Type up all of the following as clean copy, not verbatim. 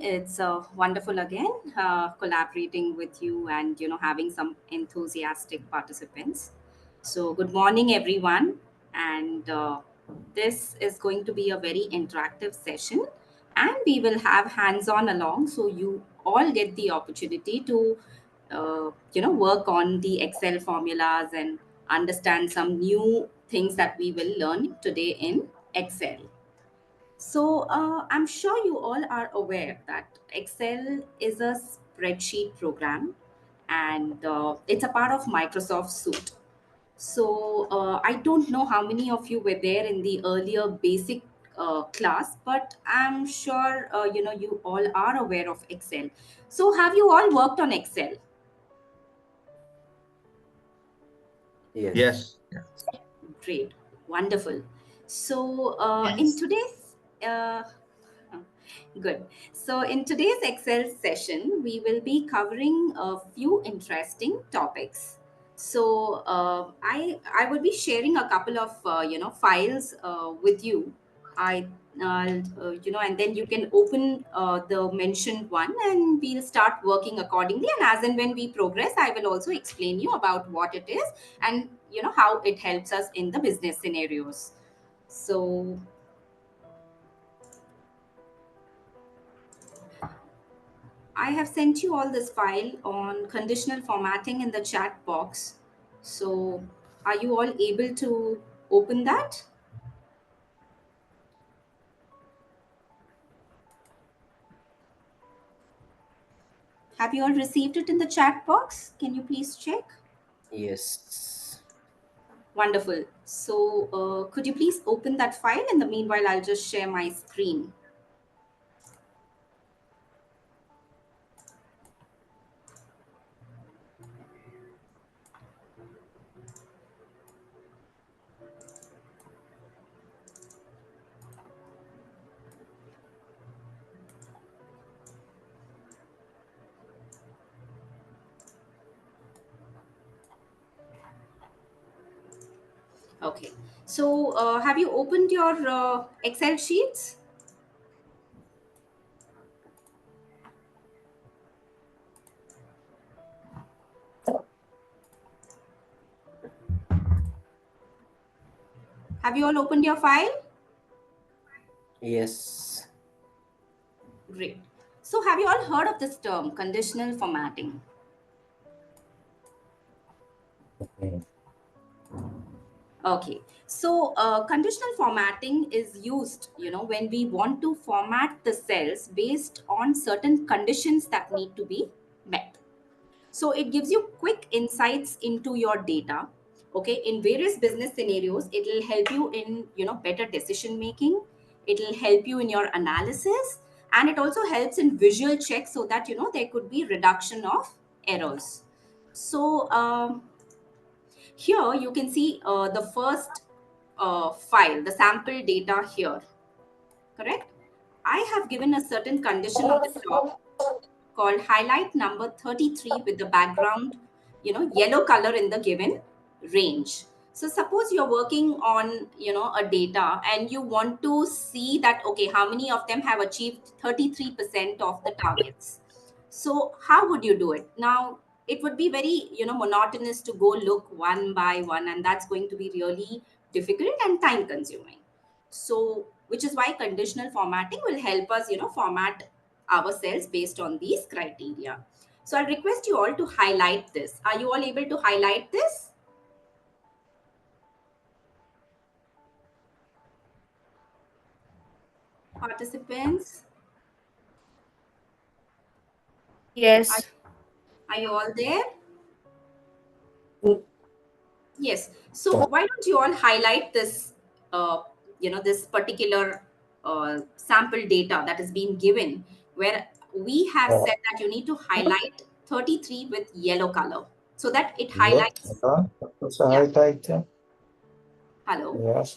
It's wonderful again collaborating with you and having some enthusiastic participants. So good morning, everyone, and this is going to be a very interactive session, and we will have hands-on along, so you all get the opportunity to work on the Excel formulas and understand some new things that we will learn today in Excel. So, I'm sure you all are aware that Excel is a spreadsheet program and it's a part of Microsoft Suite. So, I don't know how many of you were there in the earlier basic class, but I'm sure you all are aware of Excel. So, have you all worked on Excel? Yes. Yes. Yes. Great, wonderful. So, in Yes. today's good. So, in today's Excel session, we will be covering a few interesting topics. So, I would be sharing a couple of files with you. I and then you can open the mentioned one, and we'll start working accordingly. And as and when we progress, I will also explain you about what it is and how it helps us in the business scenarios. So I have sent you all this file on conditional formatting in the chat box. So, are you all able to open that? Have you all received it in the chat box? Can you please check? Yes. Wonderful. So, could you please open that file? In the meanwhile, I'll just share my screen. Okay. So, have you opened your Excel sheets? Have you all opened your file? Yes. Great. So, have you all heard of this term, conditional formatting? Okay, so conditional formatting is used, when we want to format the cells based on certain conditions that need to be met. So it gives you quick insights into your data. Okay, in various business scenarios, it will help you in better decision making. It will help you in your analysis, and it also helps in visual checks so that there could be reduction of errors. So here you can see the first file, the sample data here, correct? I have given a certain condition on the top called highlight number 33 with the background, yellow color in the given range. So suppose you're working on, a data and you want to see that, okay, how many of them have achieved 33% of the targets. So how would you do it? Now, it would be very, monotonous to go look one by one, and that's going to be really difficult and time consuming. So, which is why conditional formatting will help us, format our cells based on these criteria. So I'll request you all to highlight this. Are you all able to highlight this? Participants, are, Yes. are you all there? Yes. So why don't you all highlight this, this particular sample data that is being given, where we have said that you need to highlight 33 with yellow color so that it What? highlights. What's a Yeah. highlight? Hello. Yes,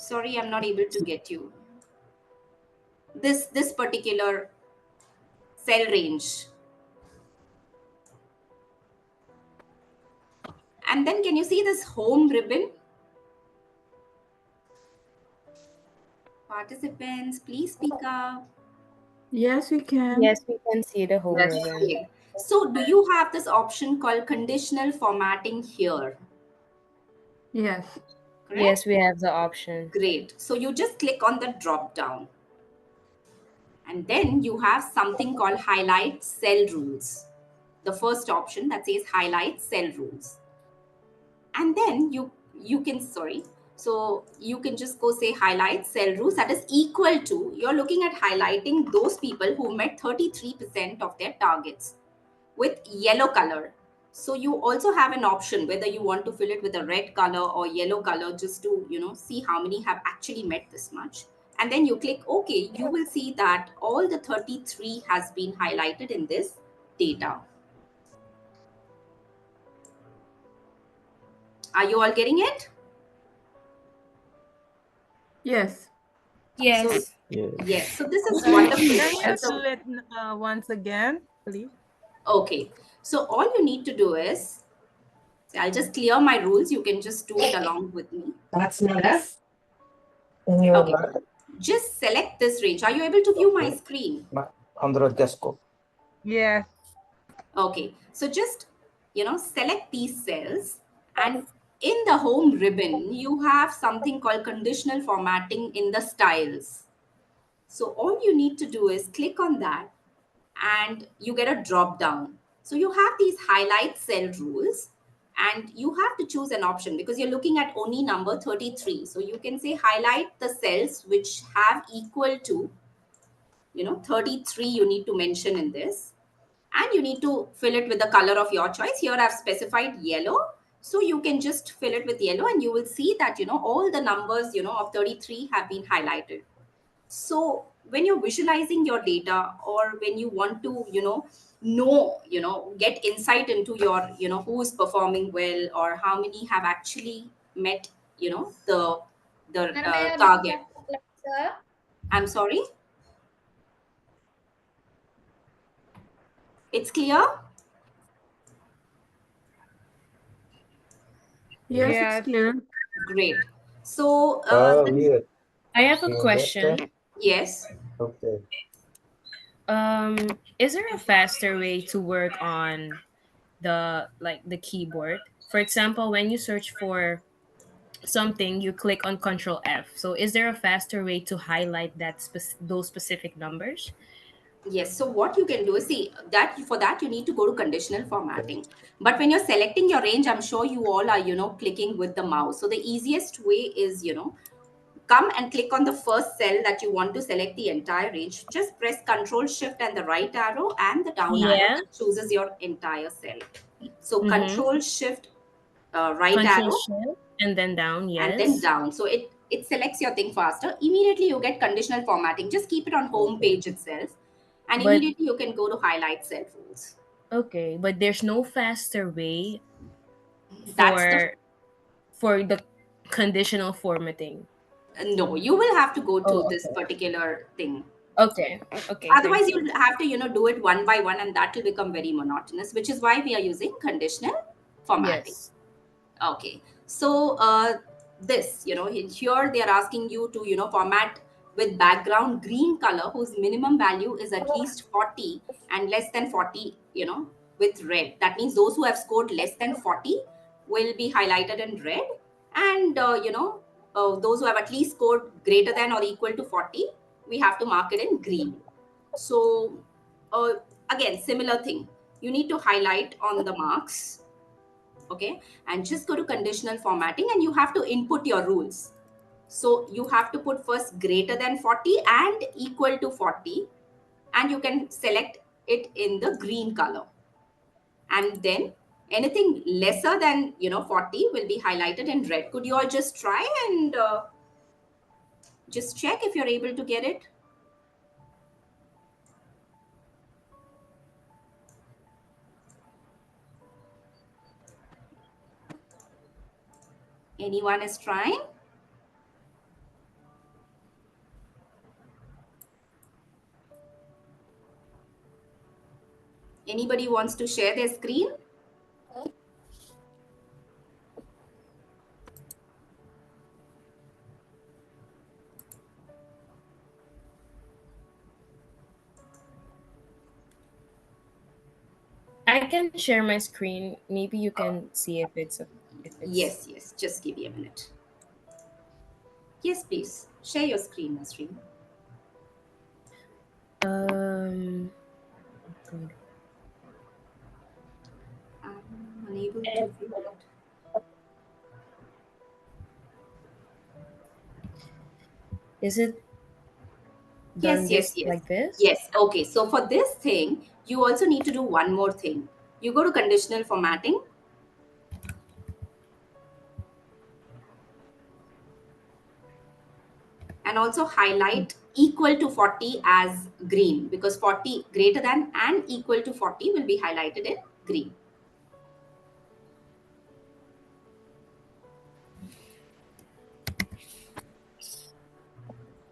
Sorry, I'm not able to get you. This particular cell range. And then can you see this home ribbon? Participants, please speak up. Yes, we can. Yes, we can see the home That's ribbon. great. So do you have this option called conditional formatting here? Yes. Correct? Yes, we have the option. Great. So you just click on the drop down. And then you have something called highlight cell rules. The first option that says highlight cell rules. And then you can sorry. So you can just go say highlight cell rules that is equal to you're looking at highlighting those people who met 33% of their targets with yellow color. So you also have an option whether you want to fill it with a red color or yellow color just to, see how many have actually met this much. And then you click OK, you will see that all the 33 has been highlighted in this data. Are you all getting it? Yes. So, Yes. yes. So this is wonderful. Can you So, do it once again, please? okay. So all you need to do is, so I'll just clear my rules. You can just do it along with me. That's not us. New Okay. Just select this range. Are you able to view my screen? 100 Gasco. Yes. Okay. So just, select these cells and in the home ribbon, you have something called conditional formatting in the styles. So all you need to do is click on that and you get a drop down. So you have these highlight cell rules and you have to choose an option because you're looking at only number 33. So you can say highlight the cells which have equal to, 33 you need to mention in this. And you need to fill it with the color of your choice. Here I've specified yellow. So you can just fill it with yellow and you will see that, all the numbers, of 33 have been highlighted. So when you're visualizing your data or when you want to get insight into your who's performing well or how many have actually met the target. I'm sorry, it's clear. Yes, it's Yes. clear. Great. So Oh, yeah. I have a Yeah, question. yes. Okay. Is there a faster way to work on the keyboard? For example, when you search for something, you click on Control F. So is there a faster way to highlight those specific numbers? Yes. So what you can do is see that for that you need to go to conditional formatting. But when you're selecting your range, I'm sure you all are, clicking with the mouse. So the easiest way is, come and click on the first cell that you want to select the entire range. Just press Control Shift and the right arrow and the down arrow Yeah. that chooses your entire cell. So Mm-hmm. Control Shift right Control arrow Shift and then down. and then Yes. down. So it selects your thing faster. Immediately you get conditional formatting. Just keep it on home Okay. page itself, and But immediately you can go to highlight cell rules. okay, but there's no faster way That's the for the conditional formatting. no. You will have to go to Oh, this particular thing. okay. Okay, thank Otherwise, you. you'll have to do it one by one, and that will become very monotonous. Which is why we are using conditional formatting. Yes. Okay. So this, here they are asking you to, format with background green color whose minimum value is at least 40 and less than 40, with red. That means those who have scored less than 40 will be highlighted in red. And, those who have at least scored greater than or equal to 40, we have to mark it in green. So, uh, again, similar thing. You need to highlight on the marks, okay, and just go to conditional formatting and you have to input your rules. So you have to put first greater than 40 and equal to 40, and you can select it in the green color, and then anything lesser than 40 will be highlighted in red. Could you all just try and just check if you're able to get it? Anyone is trying? Anybody wants to share their screen? I can share my screen. Maybe you can see if it's Yes, yes. Just give me a minute. Yes, please. Share your screen, Nasreen. Good. I'm unable to view it. Is it done Yes. like this? Yes. Okay. So for this thing, you also need to do one more thing. You go to conditional formatting. And also highlight equal to 40 as green, because 40 greater than and equal to 40 will be highlighted in green.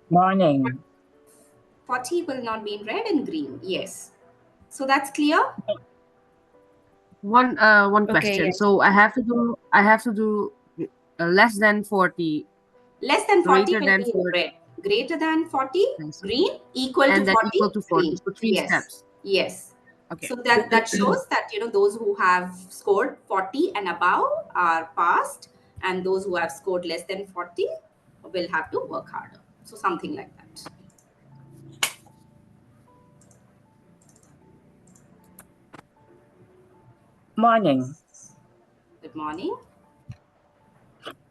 Morning. 40 will not be in red and green. Yes. So that's clear? One Okay, question. yes. So I have to do less than 40, Less than 40 greater will than be in 40, red. Greater than 40, green. Equal and to then 40, equal to 40. green. So 3 Yes. steps. Yes. Okay. So that shows that, you know, those who have scored 40 and above are passed, and those who have scored less than 40 will have to work harder. So something like that. Morning. Good morning.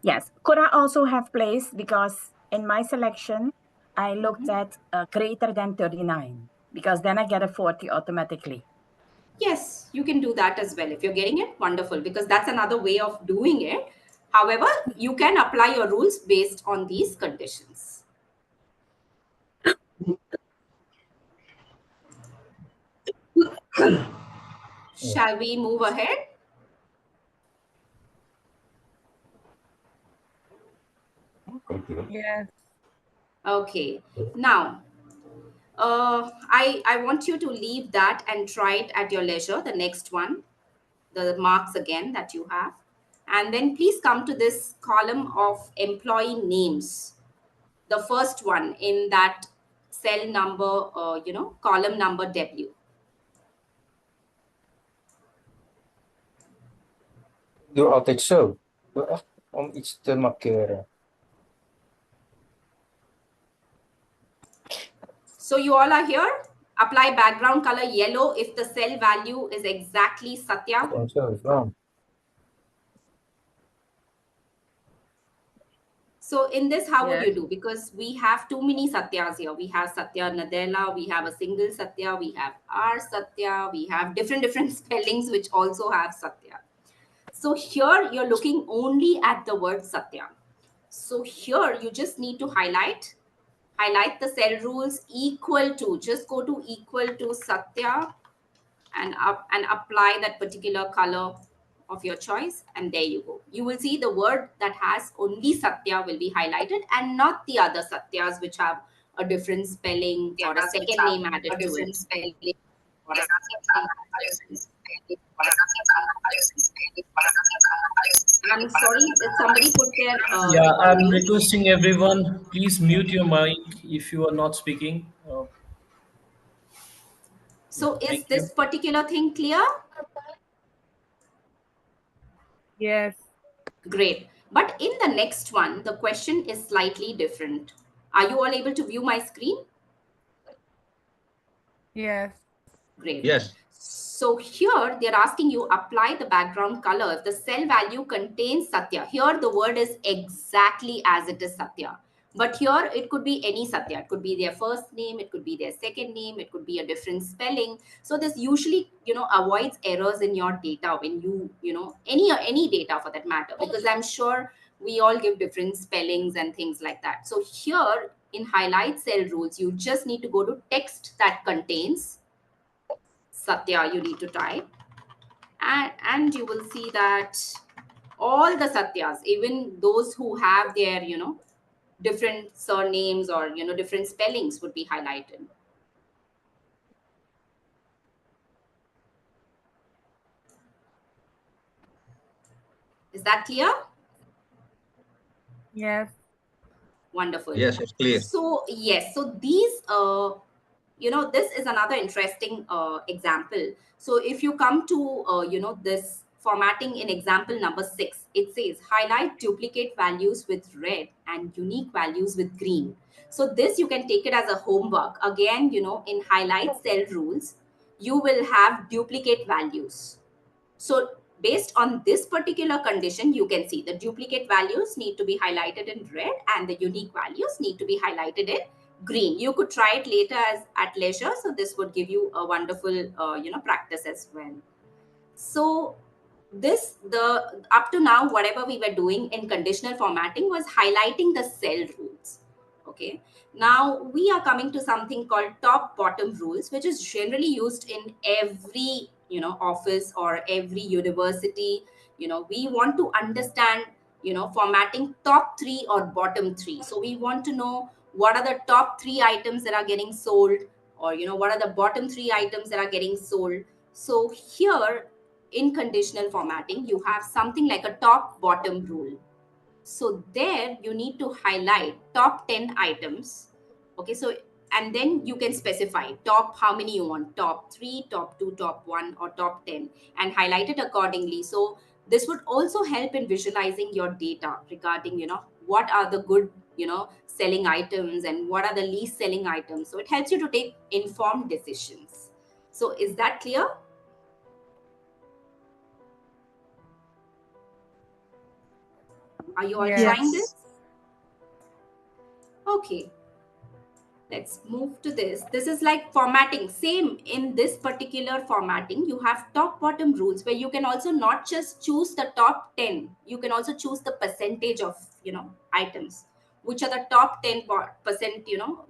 Yes. Could I also have place, because in my selection, I looked at greater than 39, because then I get a 40 automatically. Yes, you can do that as well. If you're getting it, wonderful, because that's another way of doing it. However, you can apply your rules based on these conditions. Shall we move ahead? Yes. Okay. Now, I want you to leave that and try it at your leisure, the next one, the marks again that you have. And then please come to this column of employee names. The first one in that cell number, column number W. Du har alltid zo. Echt om iets te markeren. So you all are here. Apply background color yellow if the cell value is exactly Satya. Gewoon zo is wel. So in this, how would Yes. you do? Because we have too many Satyas here. We have Satya Nadella, we have a single Satya, we have R Satya, we have different spellings which also have Satya. So here you're looking only at the word Satya. So here you just need to highlight the cell rules equal to, just go to equal to Satya and apply that particular color of your choice, and there you go. You will see the word that has only Satya will be highlighted and not the other Satyas which have a different spelling or a second name added to it. I'm sorry, did somebody put their Yeah, I'm requesting everyone, please mute your mic if you are not speaking. so is Thank this you. particular thing clear? Yes. Great. But in the next one, the question is slightly different. Are you all able to view my screen? Yes. Great. Yes. So here they're asking you apply the background color if the cell value contains Satya. Here the word is exactly as it is Satya. But here it could be any Satya. It could be their first name, it could be their second name, it could be a different spelling. So this usually, avoids errors in your data when you, any data for that matter, because I'm sure we all give different spellings and things like that. So here in highlight cell rules, you just need to go to text that contains Satya, you need to type, and you will see that all the Satyas, even those who have their, different surnames or, different spellings would be highlighted. Is that clear? Yes. Wonderful. Yes, it's clear. So, yes, so these this is another interesting example. So if you come to, this formatting in example number 6, it says highlight duplicate values with red and unique values with green. So this you can take it as a homework. Again, in highlight cell rules, you will have duplicate values. So based on this particular condition, you can see the duplicate values need to be highlighted in red and the unique values need to be highlighted in green. You could try it later at leisure. So this would give you a wonderful, practice as well. So up to now, whatever we were doing in conditional formatting was highlighting the cell rules. Okay. Now we are coming to something called top bottom rules, which is generally used in every, office or every university. We want to understand, formatting top 3 or bottom 3. So we want to know what are the top 3 items that are getting sold, or, what are the bottom 3 items that are getting sold. So here in conditional formatting, you have something like a top bottom rule. So there you need to highlight top 10 items. Okay, so and then you can specify top how many you want, top 3, top 2, top 1, or top 10, and highlight it accordingly. So this would also help in visualizing your data regarding, what are the good, selling items and what are the least selling items. So it helps you to take informed decisions. So is that clear? Are you all trying this? Okay. Let's move to this. This is like formatting. Same in this particular formatting, you have top bottom rules where you can also not just choose the top 10. You can also choose the percentage of, items. Which are the top 10%,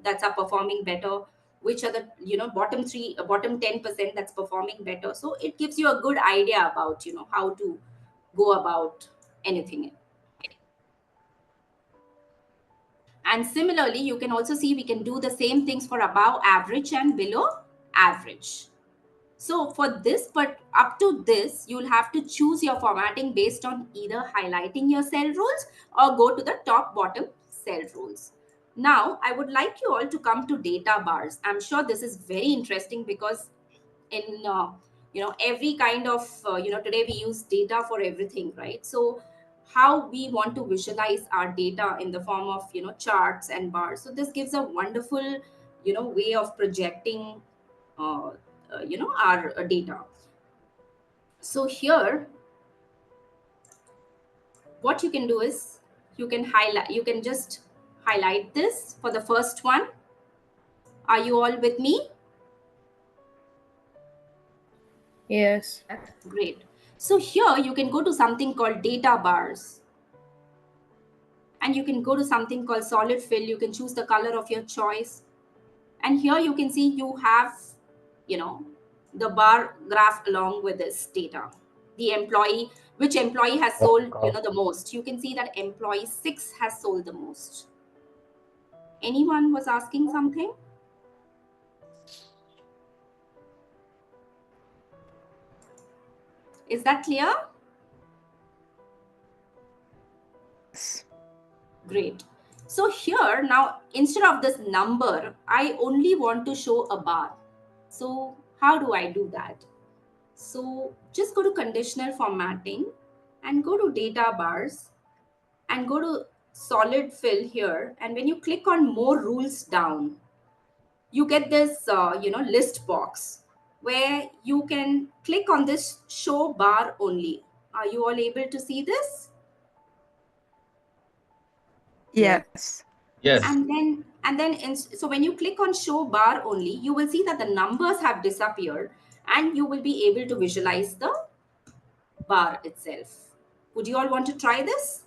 that's are performing better. Which are the, bottom 10% that's performing better. So it gives you a good idea about, how to go about anything. And similarly, you can also see we can do the same things for above average and below average. So for this, but up to this, you'll have to choose your formatting based on either highlighting your cell rules or go to the top bottom cell rules. Now, I would like you all to come to data bars. I'm sure this is very interesting because in, every kind of, today we use data for everything, right? So how we want to visualize our data in the form of, charts and bars. So this gives a wonderful, way of projecting, our data. So here, what you can do is you can just highlight this for the first one. Are you all with me? Yes. Great. So here you can go to something called data bars. And you can go to something called solid fill. You can choose the color of your choice. And here you can see you have, the bar graph along with this data. The employee, which employee has sold, the most. You can see that employee 6 has sold the most. Anyone was asking something? Is that clear? Great. So here now, instead of this number, I only want to show a bar. So how do I do that? So just go to conditional formatting and go to data bars and go to solid fill here. And when you click on more rules down, you get this, list box where you can click on this show bar only. Are you all able to see this? Yes. Yes. And then so when you click on show bar only, you will see that the numbers have disappeared and you will be able to visualize the bar itself. Would you all want to try this?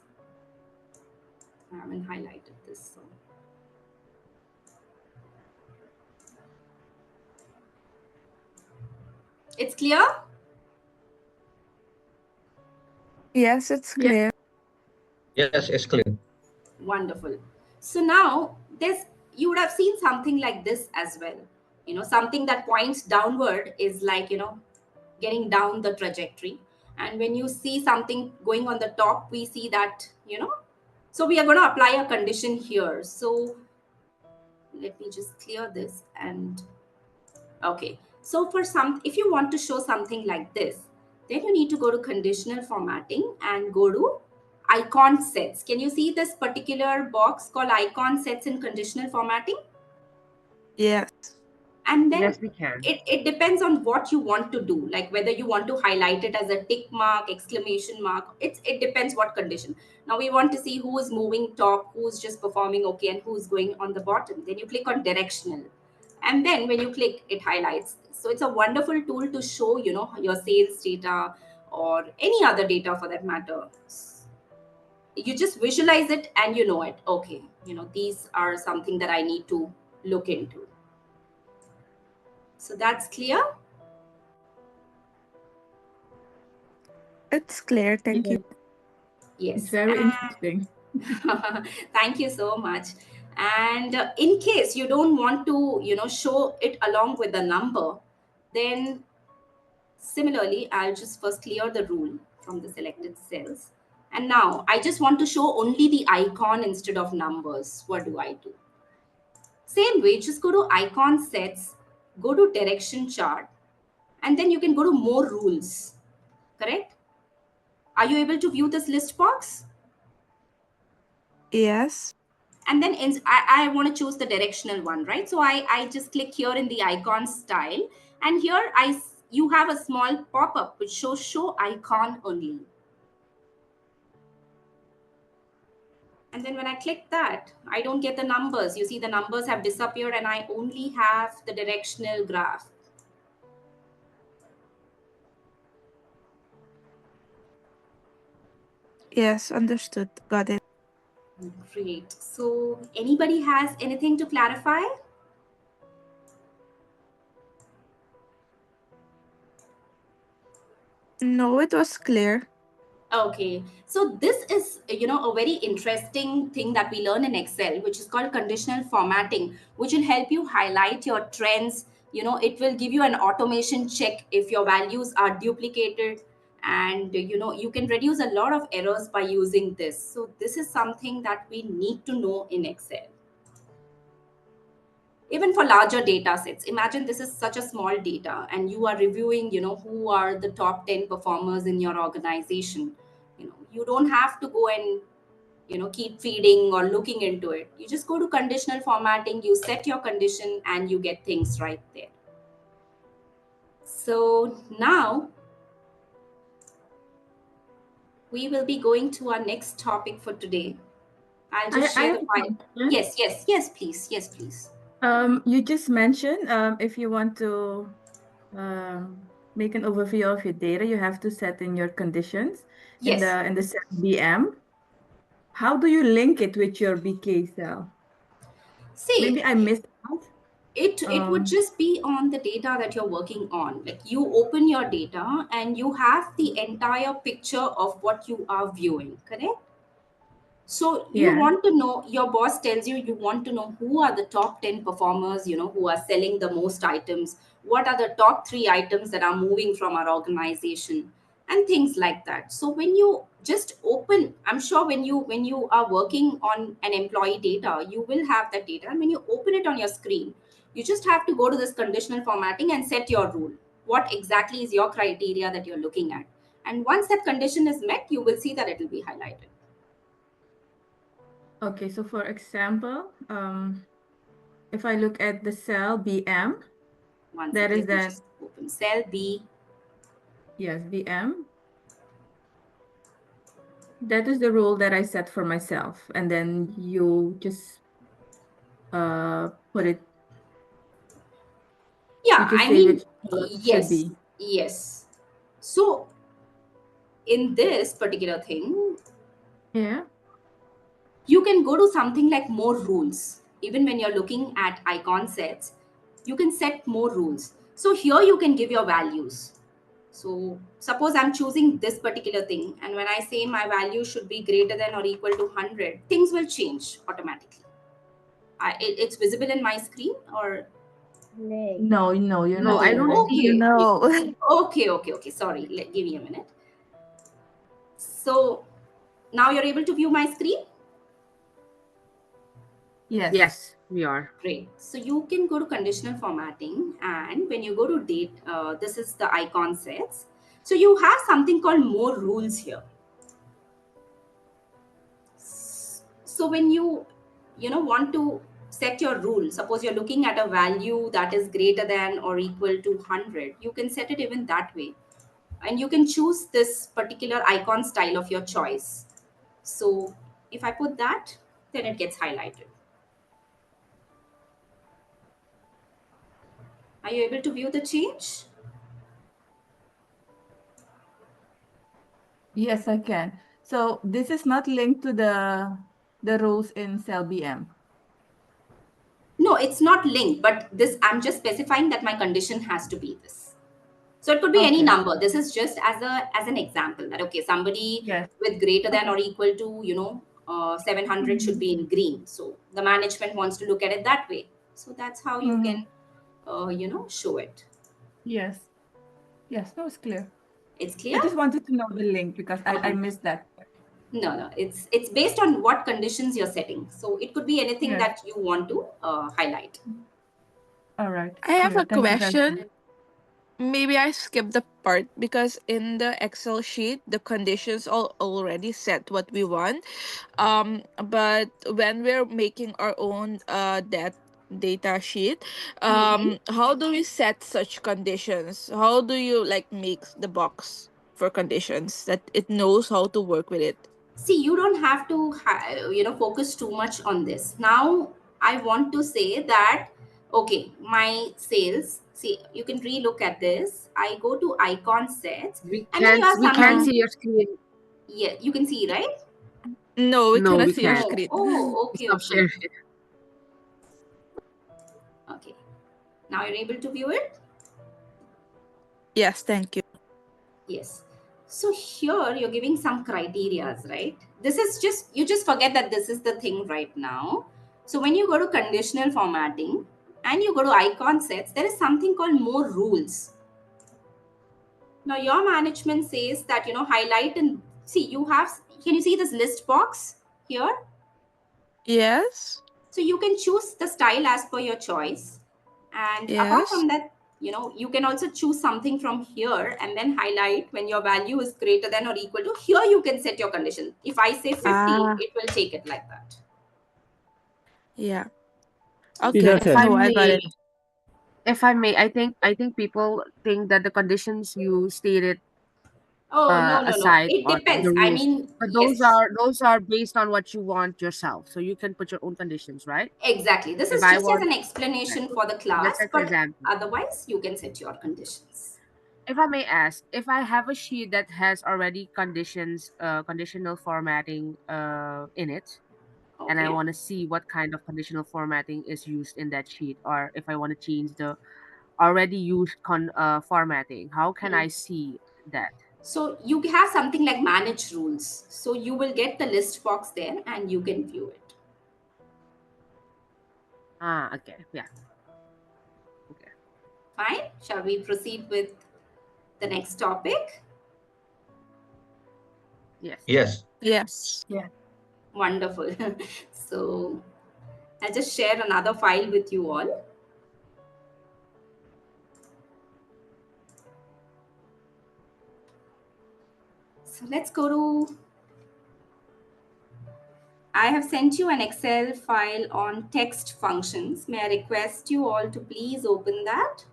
I haven't highlighted this. So. It's clear? Yes, it's clear. Yes, it's clear. Wonderful. So now you would have seen something like this as well. Something that points downward is like, getting down the trajectory. And when you see something going on the top, we see that, so we are going to apply a condition here. So let me just clear this and Okay. So if you want to show something like this, then you need to go to conditional formatting and go to icon sets. Can you see this particular box called icon sets in conditional formatting? Yes. And then Yes, we can. it depends on what you want to do, like whether you want to highlight it as a tick mark, exclamation mark. It depends what condition. Now we want to see who is moving top, who's just performing okay, and who's going on the bottom. Then you click on directional, and then when you click, it highlights. So it's a wonderful tool to show, your sales data or any other data for that matter. You just visualize it and you know it. Okay, these are something that I need to look into. So that's clear. It's clear. Thank you. Yes. It's very interesting. Thank you so much. And in case you don't want to, show it along with the number, then similarly, I'll just first clear the rule from the selected cells. And now I just want to show only the icon instead of numbers. What do I do? Same way, just go to icon sets, go to direction chart, and then you can go to more rules. Correct? Are you able to view this list box? Yes. And then I want to choose the directional one, right? So I just click here in the icon style, and here you have a small pop-up which shows show icon only. And then when I click that, I don't get the numbers. You see the numbers have disappeared and I only have the directional graph. Yes, understood. Got it. Great. So anybody has anything to clarify? No, it was clear. Okay, so this is, a very interesting thing that we learn in Excel, which is called conditional formatting, which will help you highlight your trends. It will give you an automation check if your values are duplicated, and you can reduce a lot of errors by using this. So this is something that we need to know in Excel. Even for larger data sets, imagine this is such a small data and you are reviewing, who are the top 10 performers in your organization. You don't have to go and keep feeding or looking into it. You just go to conditional formatting, you set your condition, and you get things right there. So now we will be going to our next topic for today. I'll just I share have the a file. question. Yes, please. You just mentioned if you want to make an overview of your data, you have to set in your conditions in Yes. the cell BM. How do you link it with your BK cell? See, Maybe I missed out. it would just be on the data that you're working on. Like you open your data and you have the entire picture of what you are viewing, correct? So you Yeah. want to know, your boss tells you want to know who are the top 10 performers, who are selling the most items, what are the top 3 items that are moving from our organization, and things like that. So when you just open, I'm sure when you are working on an employee data, you will have that data. And when you open it on your screen, you just have to go to this conditional formatting and set your rule. What exactly is your criteria that you're looking at? And once that condition is met, you will see that it will be highlighted. Okay, so for example, if I look at the cell BM, One that second, is let me that, just open cell B. yes, BM. That is the rule that I set for myself. And then you just put it, Yeah, you just I say mean, which color it should yes, be. yes. So in this particular thing, Yeah. you can go to something like more rules. Even when you're looking at icon sets, you can set more rules. So here you can give your values. So suppose I'm choosing this particular thing, and when I say my value should be greater than or equal to 100, things will change automatically. It's visible in my screen, or No, you're No, not I don't sharing. see it. No. Okay. Sorry, give me a minute. So now you're able to view my screen? Yes. Yes. We are. Great. So you can go to conditional formatting, and when you go to date, this is the icon sets. So you have something called more rules here. So when you want to set your rule, suppose you're looking at a value that is greater than or equal to 100, you can set it even that way, and you can choose this particular icon style of your choice. So if I put that, then it gets highlighted. Are you able to view the change? Yes, I can. So this is not linked to the rows in cell BM. No, it's not linked, but this, I'm just specifying that my condition has to be this. So it could be any Okay. number. This is just as an example that, okay, somebody Yes. with greater than Okay. or equal to 700 should be in green. So the management wants to look at it that way. So that's how you can show it. Yes. Yes. No, it's clear. It's I clear? just wanted to know the link because I missed that. No, it's based on what conditions you're setting. So it could be anything Yes. that you want to highlight. All right. I have Clear. a Thank you very question. much. Maybe I skipped the part because in the Excel sheet, the conditions all already set what we want. But when we're making our own data sheet, how do we set such conditions? How do you like make the box for conditions that it knows how to work with it? See, you don't have to focus too much on this. Now I want to say that, okay, my sales, see, you can re-look at this. I go to icon sets, and then you have We can't something. see your screen. Yeah, you can see, right? No, we No, cannot we see your can't. screen. Okay, Stop okay. sharing. Okay, now you're able to view it. Yes, thank you. Yes. So here you're giving some criterias, right? This is just, you just forget that this is the thing right now. So when you go to conditional formatting and you go to icon sets, there is something called more rules. Now your management says that, highlight and see, you have, can you see this list box here? Yes. So you can choose the style as per your choice. And apart Yes. from that, you can also choose something from here and then highlight when your value is greater than or equal to. Here you can set your condition. If I say 50, it will take it like that. Yeah. See, Okay. that's it. No, I got it. If I may, I think people think that the conditions you stated Oh, no. aside It or depends. the I rules, mean, but yes, those are based on what you want yourself. So you can put your own conditions, right? exactly. This If is I just as want, an right, explanation for the just class, as an but example. otherwise you can set your conditions. If I may ask, if I have a sheet that has already conditional formatting in it, and I Okay. want to see what kind of conditional formatting is used in that sheet, or if I want to change the already used formatting, how can I see that? So you have something like manage rules. So you will get the list box there and you can view it. Ah, okay, yeah, okay, Fine. Shall we proceed with the next topic? yes. Yes. Yes. Yeah. Wonderful. So I'll just share another file with you all. So let's go to, I have sent you an Excel file on text functions. May I request you all to please open that?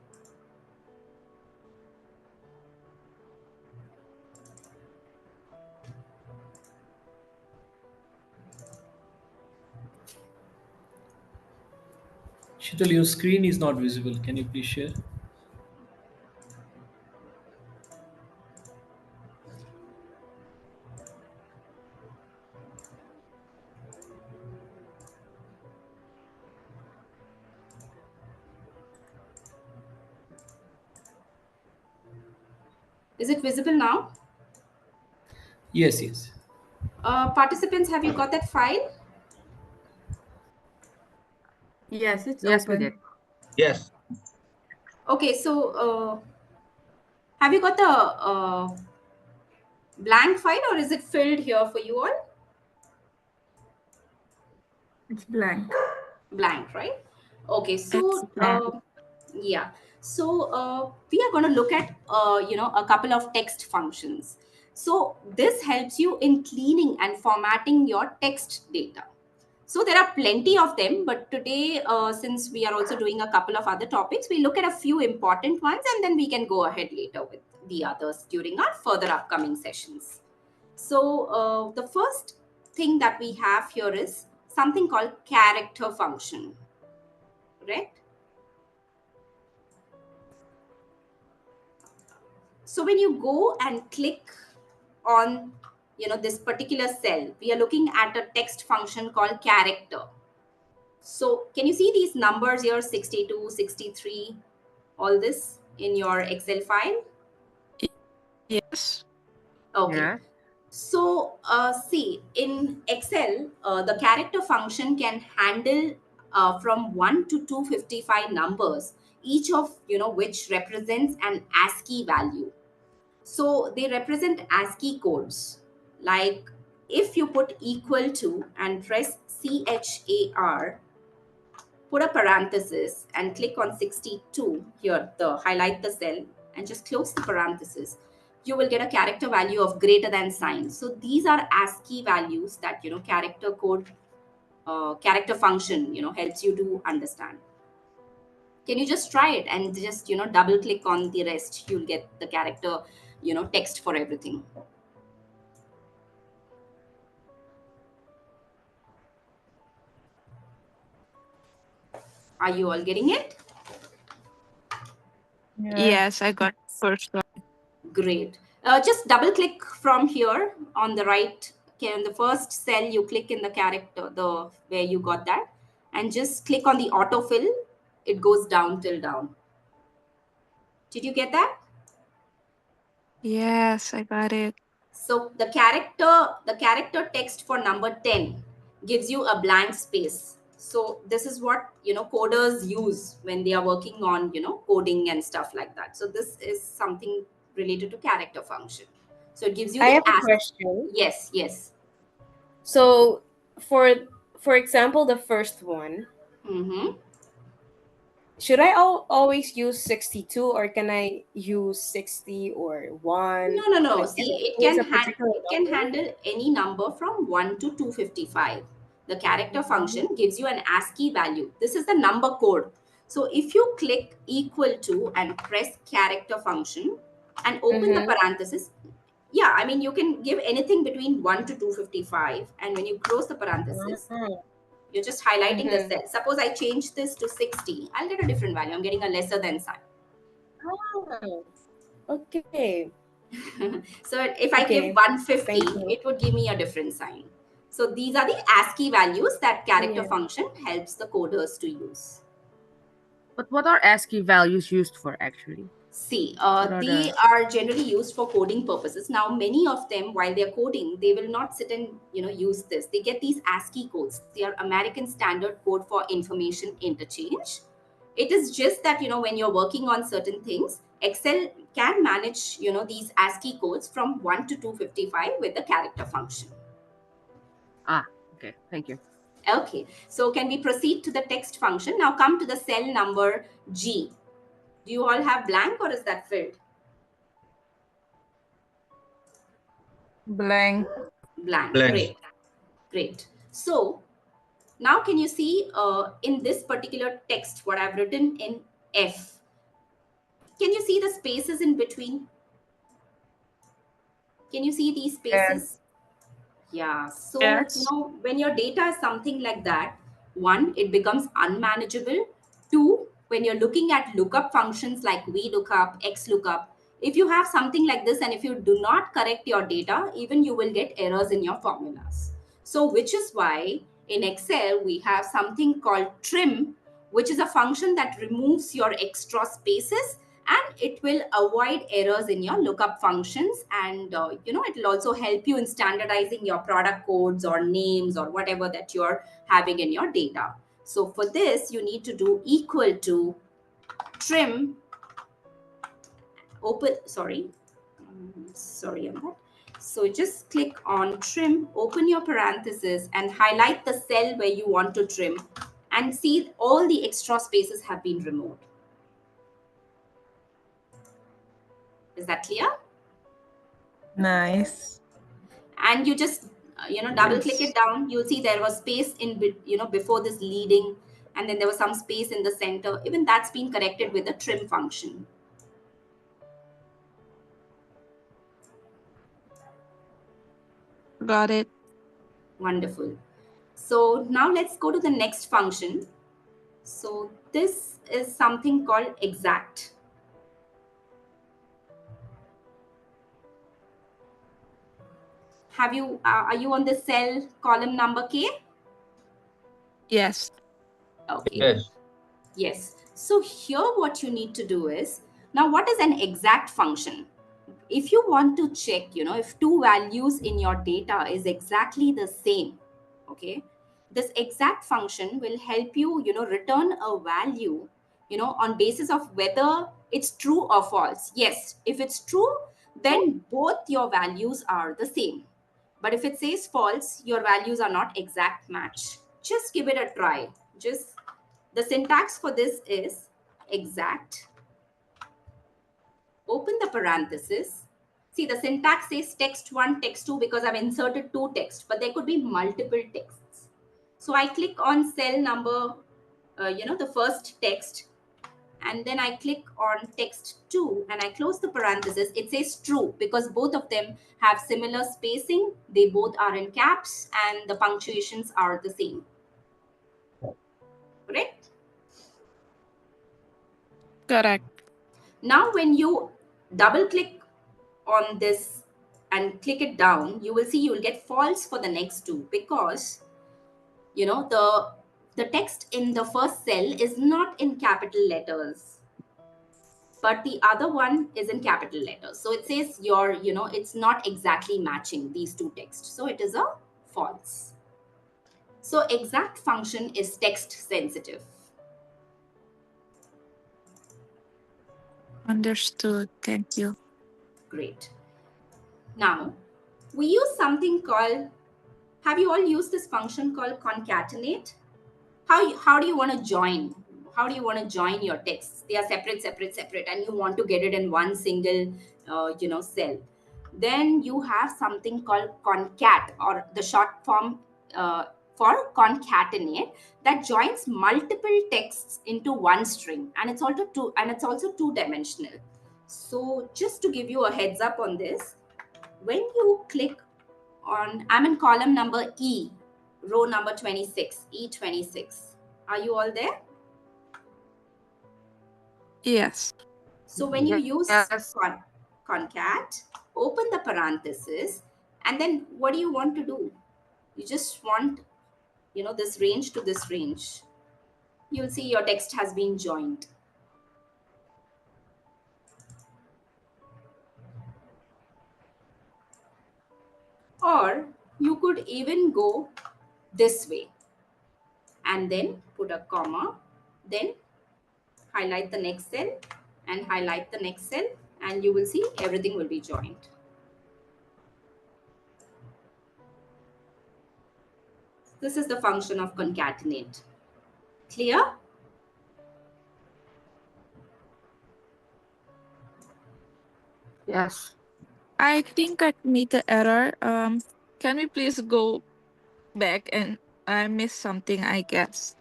Shital, your screen is not visible. Can you please share? Is it visible now? Yes, yes. Participants, have you got that file? Yes, it's Yes, we open. did. Yes. Okay, so have you got the blank file or is it filled here for you all? It's blank. Blank, right? Okay, It's so blank. yeah, so we are going to look at a couple of text functions. So this helps you in cleaning and formatting your text data. So there are plenty of them, but today, since we are also doing a couple of other topics, we look at a few important ones and then we can go ahead later with the others during our further upcoming sessions. So the first thing that we have here is something called character function, correct? So when you go and click on this particular cell, we are looking at a text function called character. So can you see these numbers here, 62, 63, all this in your Excel file? Yes. Okay. Yeah. So see, in Excel, the character function can handle from 1 to 255 numbers, each of which represents an ASCII value. So they represent ASCII codes. Like if you put equal to and press CHAR, put a parenthesis and click on 62 here, highlight the cell and just close the parenthesis, you will get a character value of greater than sign. So these are ASCII values that character code, character function helps you to understand. Can you just try it and just double click on the rest? You'll get the character text for everything. Are you all getting it? Yes, I got first one. Great. Just double click from here on the right. Okay, in the first cell, you click in the character, where you got that, and just click on the autofill. It goes down till down. Did you get that? Yes, I got it. So the character text for number 10 gives you a blank space. So this is what coders use when they are working on coding and stuff like that. So this is something related to character function. So it gives you I the have a question. Yes. So for example, the first one, Mm-hmm. should I always use 62 or can I use 60 or 1? No. Like, can See, I choose a particular it can number? handle any number from 1 to 255. The character function gives you an ASCII value. This is the number code. So if you click equal to and press character function and open the parenthesis, yeah, I mean, you can give anything between 1 to 255. And when you close the parenthesis, you're just highlighting the cell. Suppose I change this to 60, I'll get a different value. I'm getting a lesser than sign. Oh, okay. So if I give Okay. 150, Thank you. it would give me a different sign. So these are the ASCII values that character Yeah. function helps the coders to use. But what are ASCII values used for actually? See, are they are generally used for coding purposes. Now, many of them, while they're coding, they will not sit and use this. They get these ASCII codes. They are American Standard Code for Information Interchange. It is just that when you're working on certain things, Excel can manage these ASCII codes from 1 to 255 with the character function. Okay, thank you. Okay, so can we proceed to the text function? Now come to the cell number G. Do you all have blank or is that filled? Blank. Blank. Blank. Great. So now can you see in this particular text what I've written in F? Can you see the spaces in between? Can you see these spaces? Yeah. So, Yes. when your data is something like that, one, it becomes unmanageable. Two, when you're looking at lookup functions like VLOOKUP, XLOOKUP, if you have something like this and if you do not correct your data, even you will get errors in your formulas. So, which is why in Excel, we have something called trim, which is a function that removes your extra spaces and it will avoid errors in your lookup functions, and it will also help you in standardizing your product codes or names or whatever that you're having in your data. So for this you need to do equal to trim open sorry on that. So just click on trim, open your parenthesis and highlight the cell where you want to trim and see all the extra spaces have been removed. Is that clear? Nice. And you just double click Yes. it down. You'll see there was space in before this leading, and then there was some space in the center. Even that's been corrected with the trim function. Got it. Wonderful. So now let's go to the next function. So this is something called exact. Are you on the cell column number K? Yes. Okay. Yes. Yes. So here what you need to do is, now what is an exact function? If you want to check, if two values in your data is exactly the same, okay, this exact function will help you, return a value, on basis of whether it's true or false. Yes, if it's true, then both your values are the same. But if it says false, your values are not exact match. Just give it a try. The syntax for this is exact. Open the parenthesis. See, the syntax says text1, text2 because I've inserted two texts, but there could be multiple texts. So I click on cell number, the first text, and then I click on text 2 and I close the parenthesis. It says true because both of them have similar spacing. They both are in caps and the punctuations are the same. Correct? Correct. Now, when you double click on this and click it down, you will see you will get false for the next two because the text in the first cell is not in capital letters, but the other one is in capital letters. So it says it's not exactly matching these two texts. So it is a false. So exact function is text sensitive. Understood. Thank you. Great. Now, we use something called, have you all used this function called concatenate? How do you want to join? How do you want to join your texts? They are separate, and you want to get it in one single, cell. Then you have something called concat, or the short form for concatenate, that joins multiple texts into one string, and it's also two-dimensional. So just to give you a heads up on this, when you click on, I'm in column number E, row number 26, E26. Are you all there? Yes. So when you use Yes. concat, open the parenthesis, and then what do you want to do? You just want, this range to this range. You'll see your text has been joined. Or you could even go this way and then put a comma, then highlight the next cell and highlight the next cell, and you will see everything will be joined. This is the function of concatenate. Clear? Yes. I think I made the error. Can we please go back, and I missed something, I guess.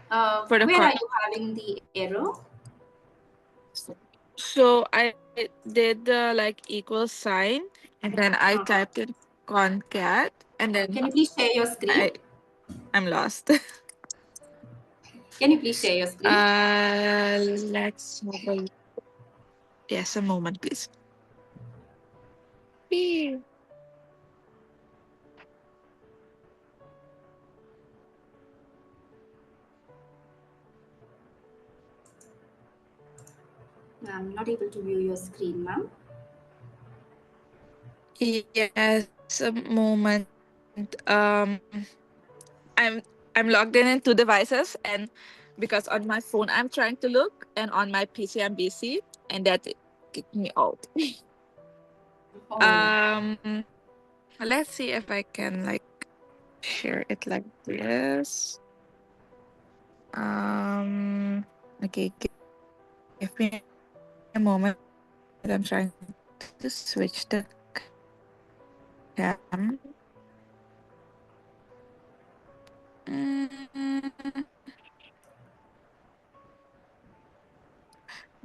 For the Where are you having the error? So I did the equal sign, and then I typed in concat, and then Can you please share your screen? I'm lost. Can you please share your screen? Let's have a yes, a moment, please. I'm not able to view your screen, ma'am. Yes, a moment. Um, I'm logged in two devices, and because on my phone I'm trying to look, and on my PC I'm busy, and that kicked me out. Oh. Let's see if I can share it like this. Okay, give me a moment. I'm trying to switch the cam. Mm,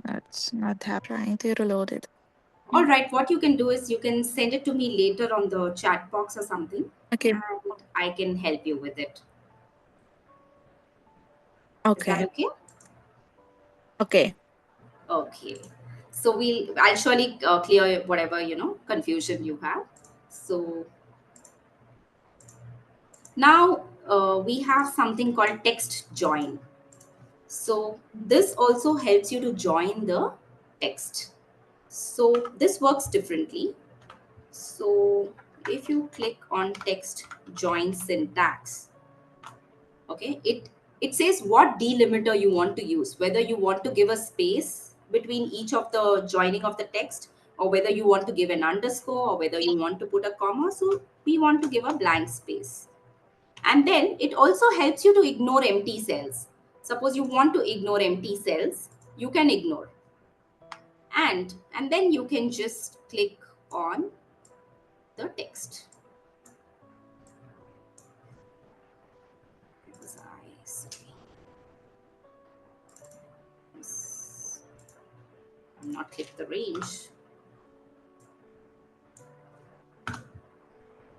That's not happening. Trying to reload it. All right, what you can do is you can send it to me later on the chat box or something, Okay. and I can help you with it. Is that Okay. okay? Okay. Okay. So I'll surely clear whatever confusion you have. So now we have something called text join. So this also helps you to join the text. So this works differently. So if you click on text join syntax, okay, it says what delimiter you want to use, whether you want to give a space between each of the joining of the text, or whether you want to give an underscore, or whether you want to put a comma. So we want to give a blank space. And then it also helps you to ignore empty cells. Suppose you want to ignore empty cells, you can ignore. And then you can just click on the text. I'm not click the range.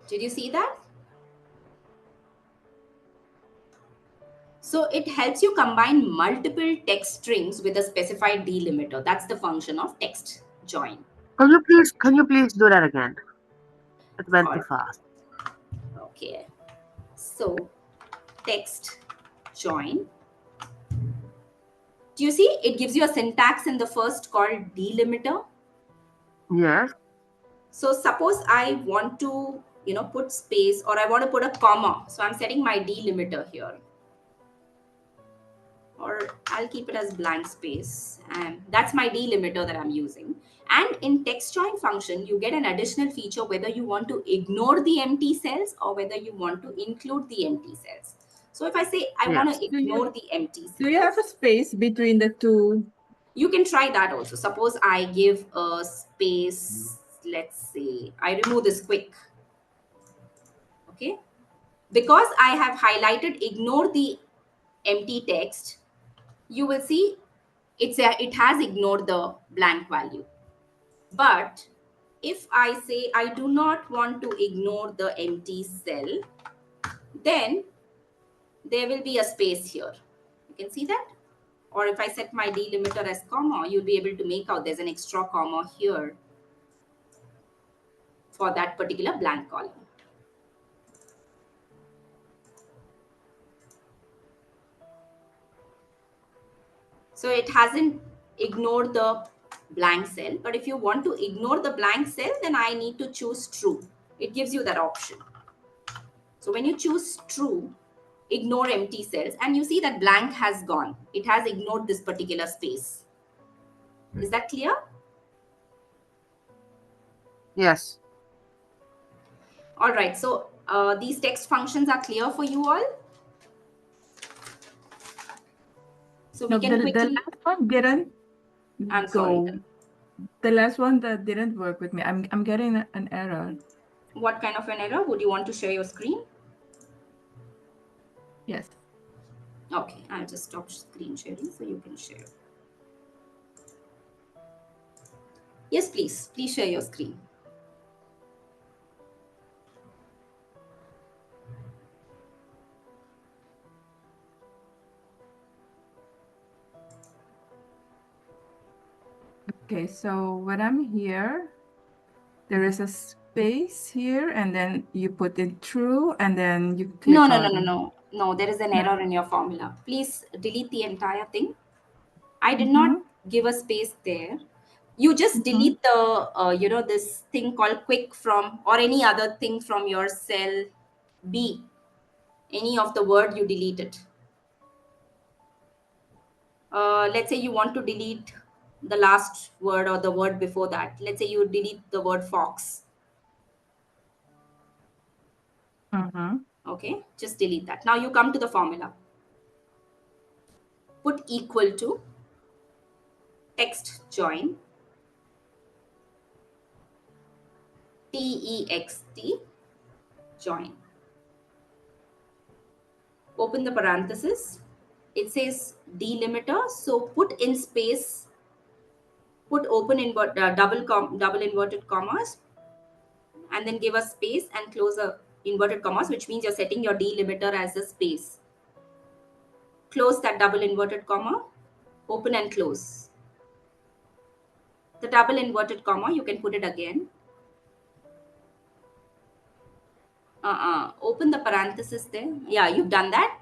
Did you see that? So it helps you combine multiple text strings with a specified delimiter. That's the function of text join. Can you please do that again? It went too fast. Okay. So text join. Do you see it gives you a syntax in the first called delimiter? Yes. So suppose I want to, put space, or I want to put a comma. So I'm setting my delimiter here. Or I'll keep it as blank space, and that's my delimiter that I'm using. And in text join function, you get an additional feature whether you want to ignore the empty cells or whether you want to include the empty cells. So if I say I want to ignore the empty cells, Do you have a space between the two? you can try that also. Suppose I give a space, let's say I remove this quick. Okay, because I have highlighted ignore the empty text, you will see it has ignored the blank value. But if I say I do not want to ignore the empty cell, then there will be a space here. You can see that. Or if I set my delimiter as comma, you'll be able to make out there's an extra comma here for that particular blank column. So it hasn't ignored the blank cell, but if you want to ignore the blank cell, then I need to choose true. It gives you that option. So when you choose true, ignore empty cells, and you see that blank has gone. It has ignored this particular space. Is that clear? Yes. All right. So these text functions are clear for you all? So we can quickly... The last one didn't I'm go. sorry. The last one that didn't work with me. I'm getting an error. What kind of an error? Would you want to share your screen? Yes. Okay, I'll just stop screen sharing so you can share. Yes, please. Please share your screen. Okay, so when I'm here, there is a space here, and then you put in true, and then you click on... No, there is an No. error in your formula. Please delete the entire thing. I did not give a space there. You just delete the, this thing called quick from, or any other thing from your cell B. Any of the word, you delete it. Let's say you want to delete the last word or the word before that. Let's say you delete the word fox. Okay, just delete that. Now you come to the formula. equal to text join, T-E-X-T join. Open the parenthesis. It says delimiter, so put in space, put open double inverted commas, and then give a space and close a inverted commas, which means you're setting your delimiter as a space. Close that double inverted comma, open and close. The double inverted comma, you can put it again. Open the parenthesis there. Yeah, you've done that.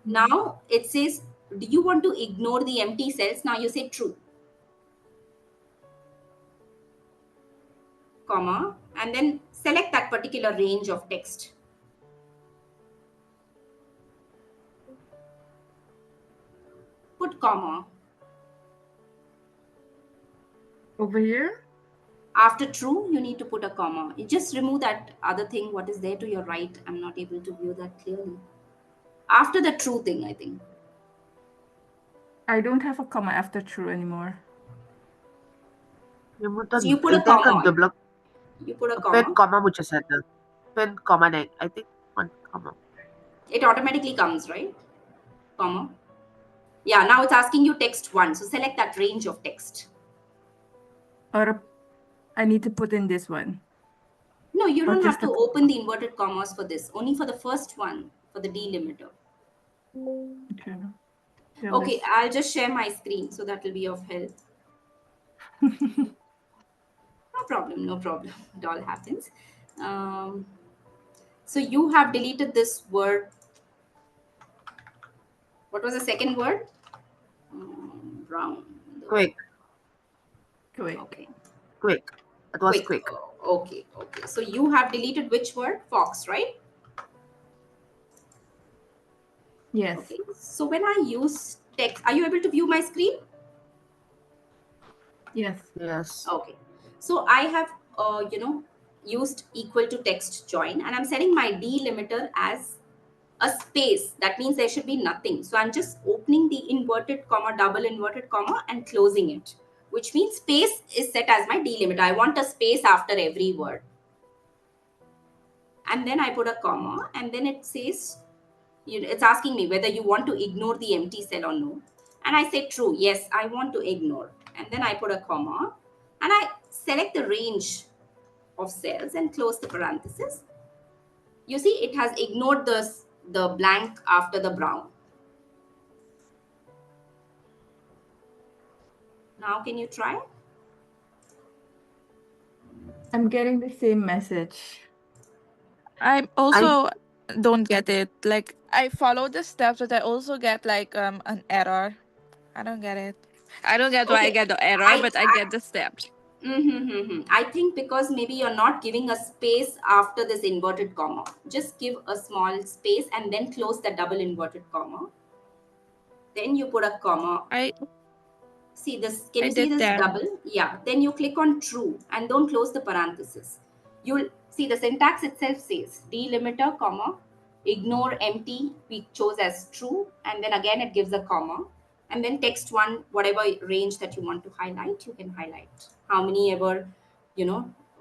Now it says, do you want to ignore the empty cells? Now you say true. Comma, and then select that particular range of text. Put comma. Over here? After true, you need to put a comma. You just remove that other thing, what is there to your right. I'm not able to view that clearly. After the true thing, I think. I don't have a comma after true anymore. So you put a comma. You put a comma. Pen comma मुझे set है. Pen comma नहीं. I think one comma. It automatically comes, right? Comma. Yeah, now it's asking you text 1. So select that range of text. Or I need to put in this one. No, you Or don't have just to open the inverted commas for this. Only for the first one, for the delimiter. Okay. Yeah, Okay, I'll just share my screen, so that will be of help. No problem, no problem. It all happens. So you have deleted this word. What was the second word? Brown. Quick. Quick. Okay. Quick. It was quick. Okay, okay. So you have deleted which word? Fox, right? Yes. Okay. So when I use text, are you able to view my screen? Yes. Yes. Okay. So I have, used equal to text join, and I'm setting my delimiter as a space. That means there should be nothing. So I'm just opening the inverted comma, double inverted comma, and closing it, which means space is set as my delimiter. I want a space after every word. And then I put a comma, and then it says, it's asking me whether you want to ignore the empty cell or no. And I say true. Yes, I want to ignore. And then I put a comma, and I select the range of cells and close the parenthesis. You see, it has ignored the blank after the brown. Now, can you try? I'm getting the same message. I also don't get it. Like I follow the steps, but I also get like an error. I don't get it. I don't get why I Okay. get the error, but I get the steps. I think because maybe you're not giving a space after this inverted comma. Just give a small space and then close the double inverted comma. Then you put a comma. See this? Can you see this double? Yeah. Then you click on true and don't close the parenthesis. You'll see the syntax itself says delimiter, comma, ignore empty, we chose as true, and then again it gives a comma. And then text 1, whatever range that you want to highlight, you can highlight. How many ever,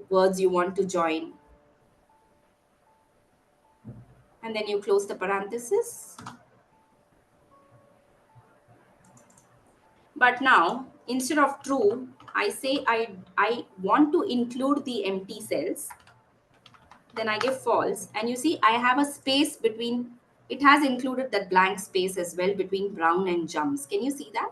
words you want to join. And then you close the parenthesis. But now, instead of true, I say I want to include the empty cells. Then I give false. And you see, I have a space between, it has included that blank space as well between brown and jumps. Can you see that?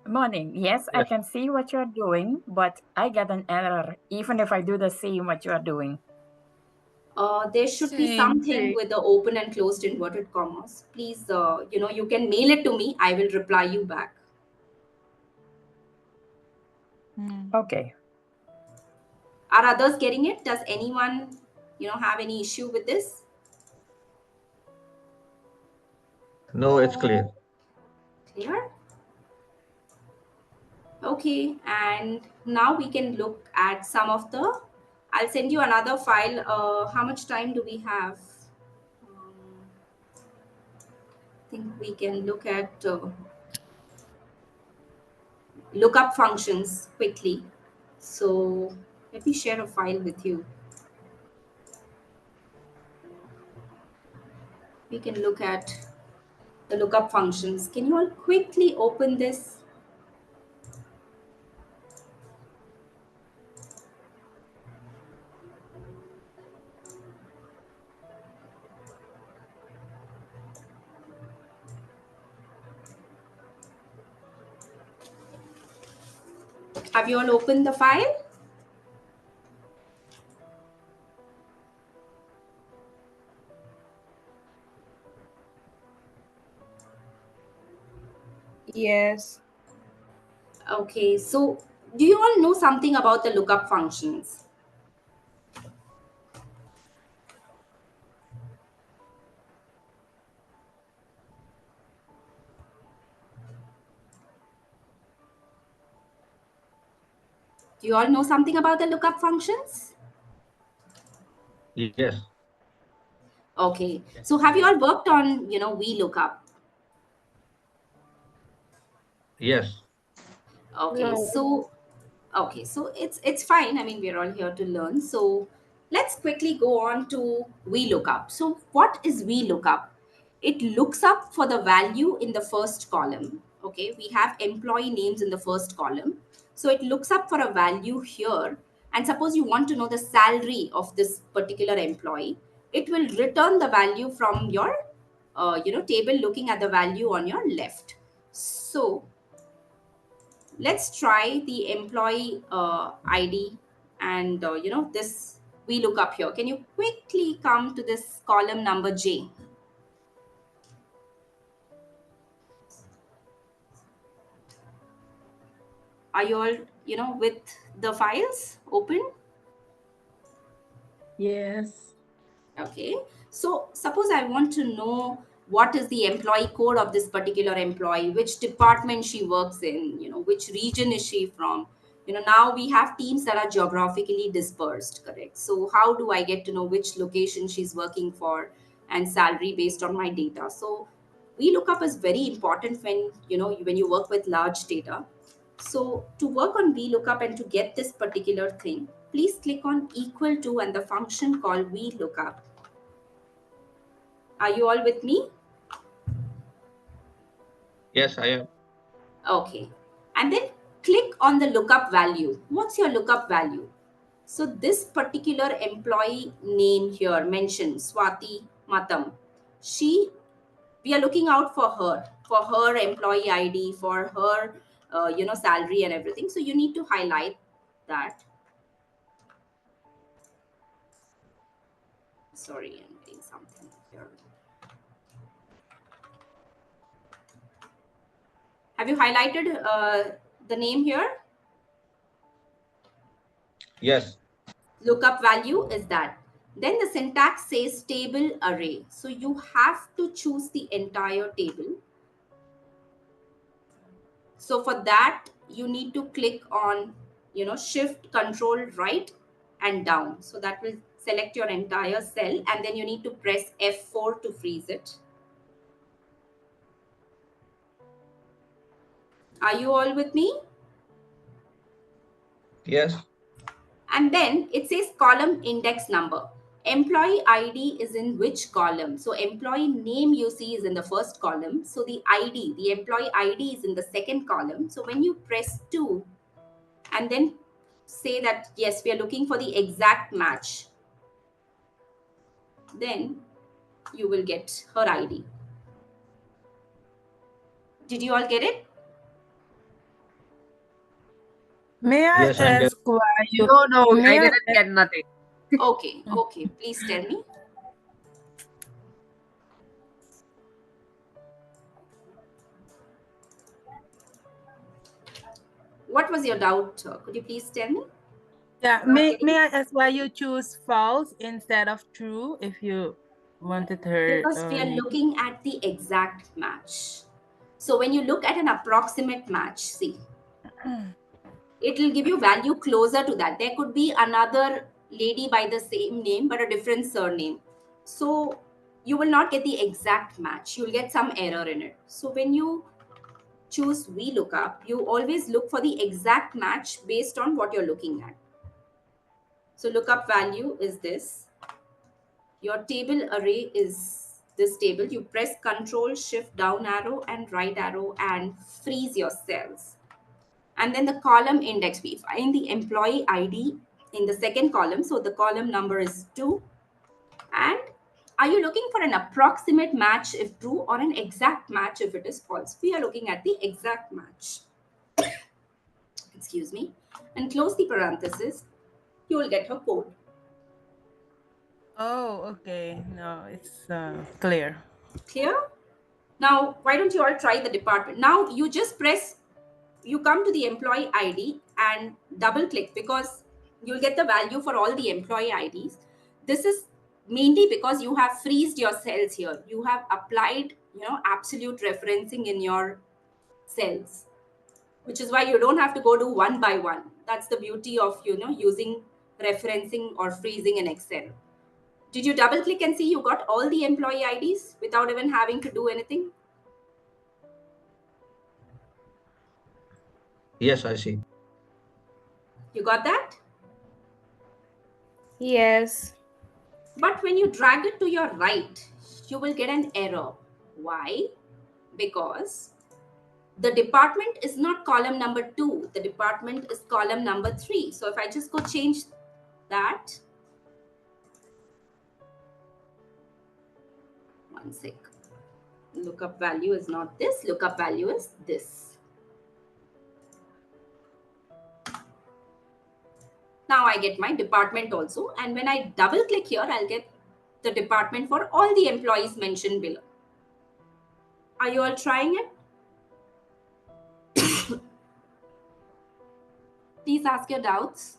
Morning. Yes, I can see what you're doing, but I get an error even if I do the same what you're doing. There should be something with the open and closed inverted commas. Please, you can mail it to me. I will reply you back. Okay. Are others getting it? Does anyone, have any issue with this? No, it's clear. Clear? Okay, and now we can look at some of the, I'll send you another file. How much time do we have? think we can look at lookup functions quickly. So let me share a file with you. We can look at the lookup functions. Can you all quickly open this? Have you all opened the file? Yes. Okay, so do you all know something about the lookup functions? Do you all know something about the lookup functions? Yes. Okay, so have you all worked on, VLOOKUP? Yes. Okay, No. so it's fine. I mean, we're all here to learn. So let's quickly go on to VLOOKUP. So what is VLOOKUP? It looks up for the value in the first column. Okay, we have employee names in the first column. So it looks up for a value here. And suppose you want to know the salary of this particular employee, it will return the value from your table looking at the value on your left. So let's try the employee ID and this we look up here. Can you quickly come to this column number J? Are you all with the files open? Yes. Okay, so suppose I want to know what is the employee code of this particular employee, which department she works in, which region is she from. Now we have teams that are geographically dispersed, correct? So how do I get to know which location she's working for and salary based on my data? So VLOOKUP is very important when you work with large data. So to work on VLOOKUP and to get this particular thing, please click on equal to and the function called VLOOKUP. Are you all with me? Yes, I am. Okay. And then click on the lookup value. What's your lookup value? So this particular employee name here mentioned, Swati Matam. We are looking out for her employee ID, for her, salary and everything. So you need to highlight that. Sorry, I'm getting something here. Have you highlighted the name here? Yes. Lookup value is that. Then the syntax says table array. So you have to choose the entire table. So for that, you need to click on, shift control right and down. So that will select your entire cell and then you need to press F4 to freeze it. Are you all with me? Yes. And then it says column index number. Employee ID is in which column? So employee name you see is in the first column. So the employee ID is in the second column. So when you press 2 and then say that, yes, we are looking for the exact match, then you will get her ID. Did you all get it? May I Yes, I'm ask why you? No, I May I didn't get nothing. Okay, please tell me. What was your doubt? Could you please tell me? Yeah, may I ask why you choose false instead of true if you wanted her Because we are name? looking at the exact match. So when you look at an approximate match, see, it will give you value closer to that. There could be another lady by the same name but a different surname. So you will not get the exact match. You'll get some error in it. So when you choose VLOOKUP, you always look for the exact match based on what you're looking at. So lookup value is this. Your table array is this table. You press Control Shift down arrow and right arrow and freeze your cells. And then the column index, we find the employee ID in the second column. So the column number is 2. And are you looking for an approximate match if true or an exact match if it is false? We are looking at the exact match. Excuse me. And close the parenthesis. You will get her code. Oh, okay. No, it's clear. Clear? Now, why don't you all try the department? Now, you just press, you come to the employee ID and double click because you'll get the value for all the employee IDs. This is mainly because you have freezed your cells here. You have applied, absolute referencing in your cells, which is why you don't have to go do one by one. That's the beauty of, using referencing or freezing in Excel. Did you double click and see you got all the employee IDs without even having to do anything? Yes, I see. You got that? Yes. But when you drag it to your right, you will get an error. Why? Because the department is not column number 2. The department is column number 3. So if I just go change that. One sec. Lookup value is not this. Lookup value is this. Now I get my department also. And when I double click here, I'll get the department for all the employees mentioned below. Are you all trying it? Please ask your doubts.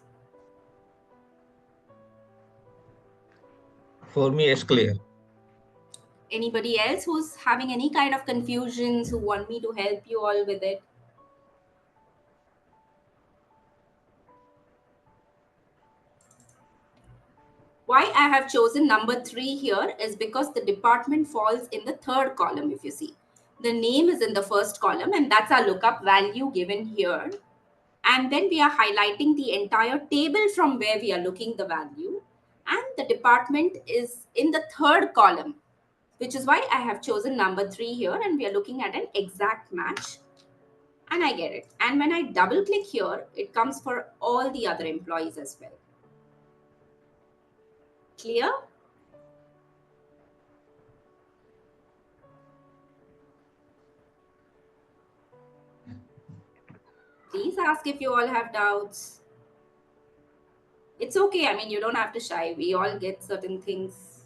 For me, it's clear. Anybody else who's having any kind of confusions, who want me to help you all with it? Why I have chosen number 3 here is because the department falls in the third column, if you see. The name is in the first column, and that's our lookup value given here. And then we are highlighting the entire table from where we are looking the value. And the department is in the third column, which is why I have chosen number 3 here, and we are looking at an exact match. And I get it. And when I double click here, it comes for all the other employees as well. Clear? Please ask if you all have doubts. It's okay. I mean, you don't have to shy. We all get certain things.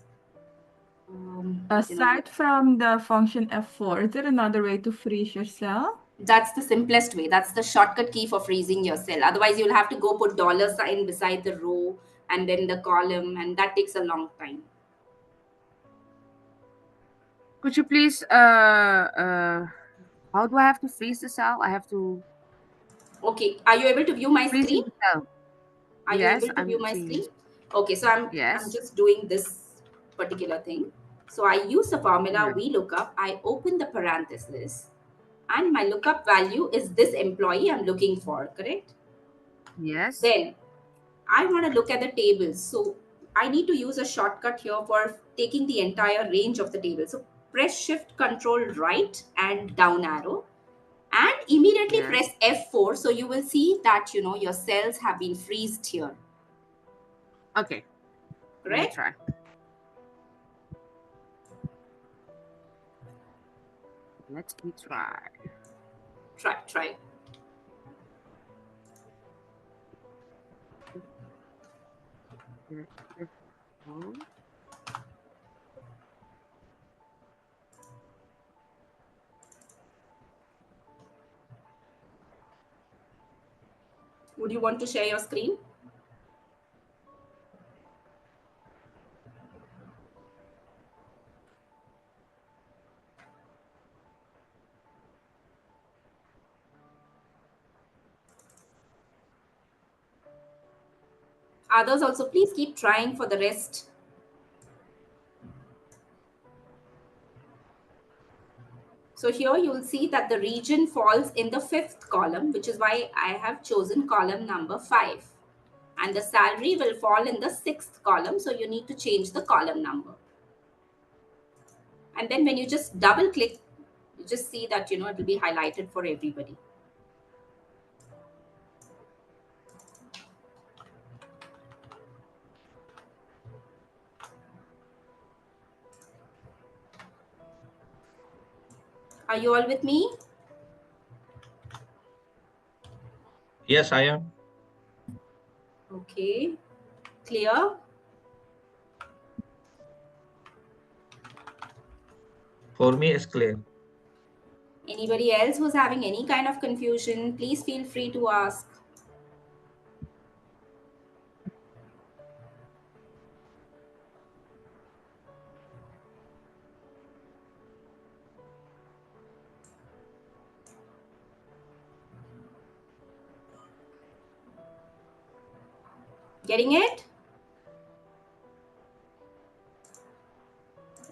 Aside from the function F4, is there another way to freeze your cell? That's the simplest way. That's the shortcut key for freezing your cell. Otherwise, you'll have to go put $sign beside the row and then the column, and that takes a long time. Could you please, how do I have to freeze the cell? I have to. Okay. Are you able to view my screen? The cell. Are Yes, you able to I'm view my seeing. screen? Okay, so I'm just doing this particular thing. So I use the formula VLOOKUP. I open the parenthesis, and my lookup value is this employee I'm looking for, correct? Yes. Then I want to look at the tables. So I need to use a shortcut here for taking the entire range of the table. So press Shift Control right and down arrow, and immediately press F4. So you will see that, your cells have been freezed here. Okay. Correct? Try. Let's try. Try. Would you want to share your screen? Others also, please keep trying for the rest. So here you will see that the region falls in the 5th column, which is why I have chosen column number 5. And the salary will fall in the 6th column. So you need to change the column number. And then when you just double click, you just see that, it will be highlighted for everybody. Are you all with me? Yes, I am. Okay. Clear? For me, it's clear. Anybody else who's having any kind of confusion, please feel free to ask. Getting it?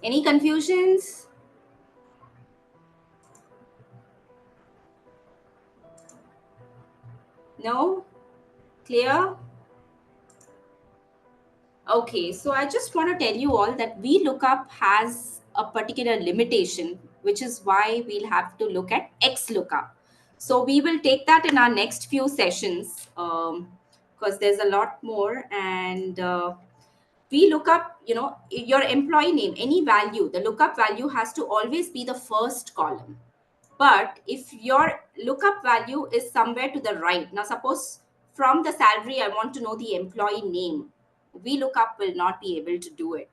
Any confusions? No? Clear? Okay, so I just want to tell you all that VLOOKUP has a particular limitation, which is why we'll have to look at XLOOKUP. So we will take that in our next few sessions because there's a lot more. And VLOOKUP, your employee name, any value, the lookup value has to always be the first column. But if your lookup value is somewhere to the right, now suppose from the salary, I want to know the employee name. VLOOKUP will not be able to do it.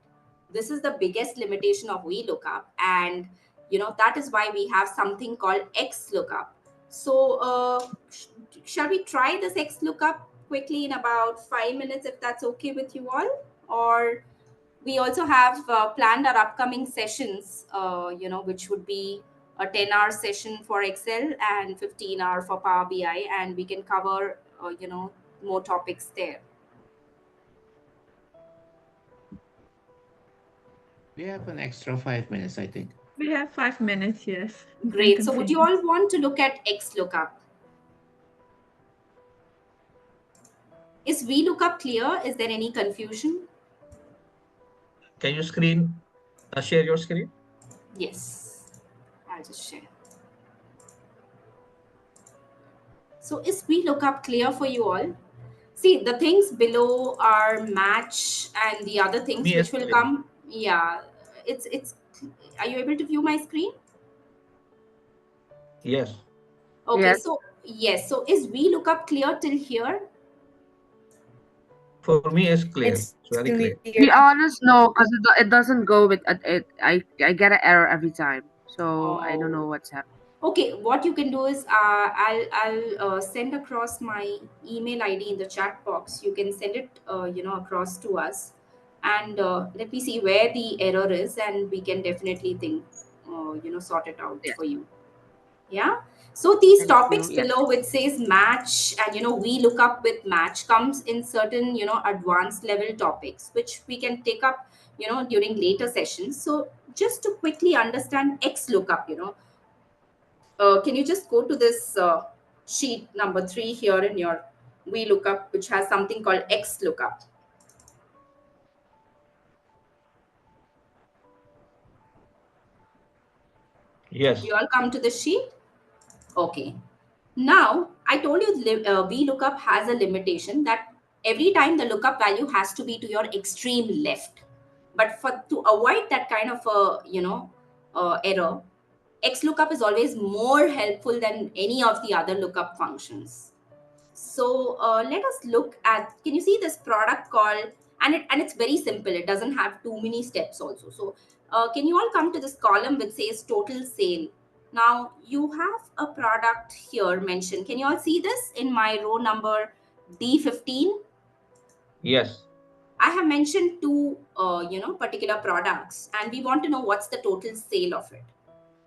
This is the biggest limitation of VLOOKUP. And, that is why we have something called XLOOKUP. So shall we try this XLOOKUP quickly in about 5 minutes, if that's okay with you all? Or we also have planned our upcoming sessions, which would be a 10-hour session for Excel and 15-hour for Power BI, and we can cover, more topics there. We have an extra 5 minutes, I think. We have 5 minutes, yes. Great. So would you all want to look at XLOOKUP? Is VLOOKUP clear? Is there any confusion? Can you share your screen? Yes, I'll just share. So is VLOOKUP clear for you all? See, the things below are match and the other things which will come. Yeah, it's. Are you able to view my screen? Yes. Okay, Yes. so yes. So is VLOOKUP clear till here? For me, it's clear. It's very clear. To be honest, no, because it doesn't go with it. I get an error every time, so I don't know what's happening. Okay, what you can do is I'll send across my email ID in the chat box. You can send it across to us, and let me see where the error is, and we can definitely sort it out for you. Yeah. So these Thank topics you. Yes. below, which says match and VLOOKUP with match, comes in certain advanced level topics which we can take up during later sessions. So just to quickly understand XLOOKUP, can you just go to this sheet number 3 here in your VLOOKUP, which has something called XLOOKUP. Yes. You all come to the sheet? Okay. Now, I told you VLOOKUP has a limitation that every time the lookup value has to be to your extreme left. But to avoid that kind of error, XLOOKUP is always more helpful than any of the other lookup functions. So let us look at, can you see this product called, and it's very simple. It doesn't have too many steps also. So can you all come to this column which says total sale? Now you have a product here mentioned. Can you all see this in my row number D15? Yes. I have mentioned two, particular products, and we want to know what's the total sale of it.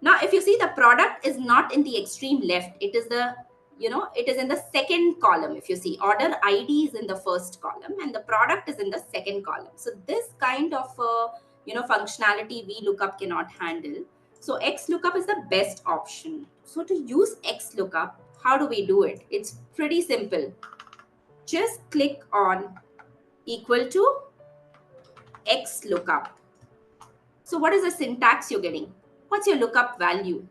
Now, if you see, the product is not in the extreme left. It is it is in the second column. If you see, order ID is in the first column and the product is in the second column. So this kind of, functionality VLOOKUP cannot handle. So XLOOKUP is the best option. So to use XLOOKUP, how do we do it? It's pretty simple. Just click on equal to XLOOKUP. So what is the syntax you're getting? What's your lookup value?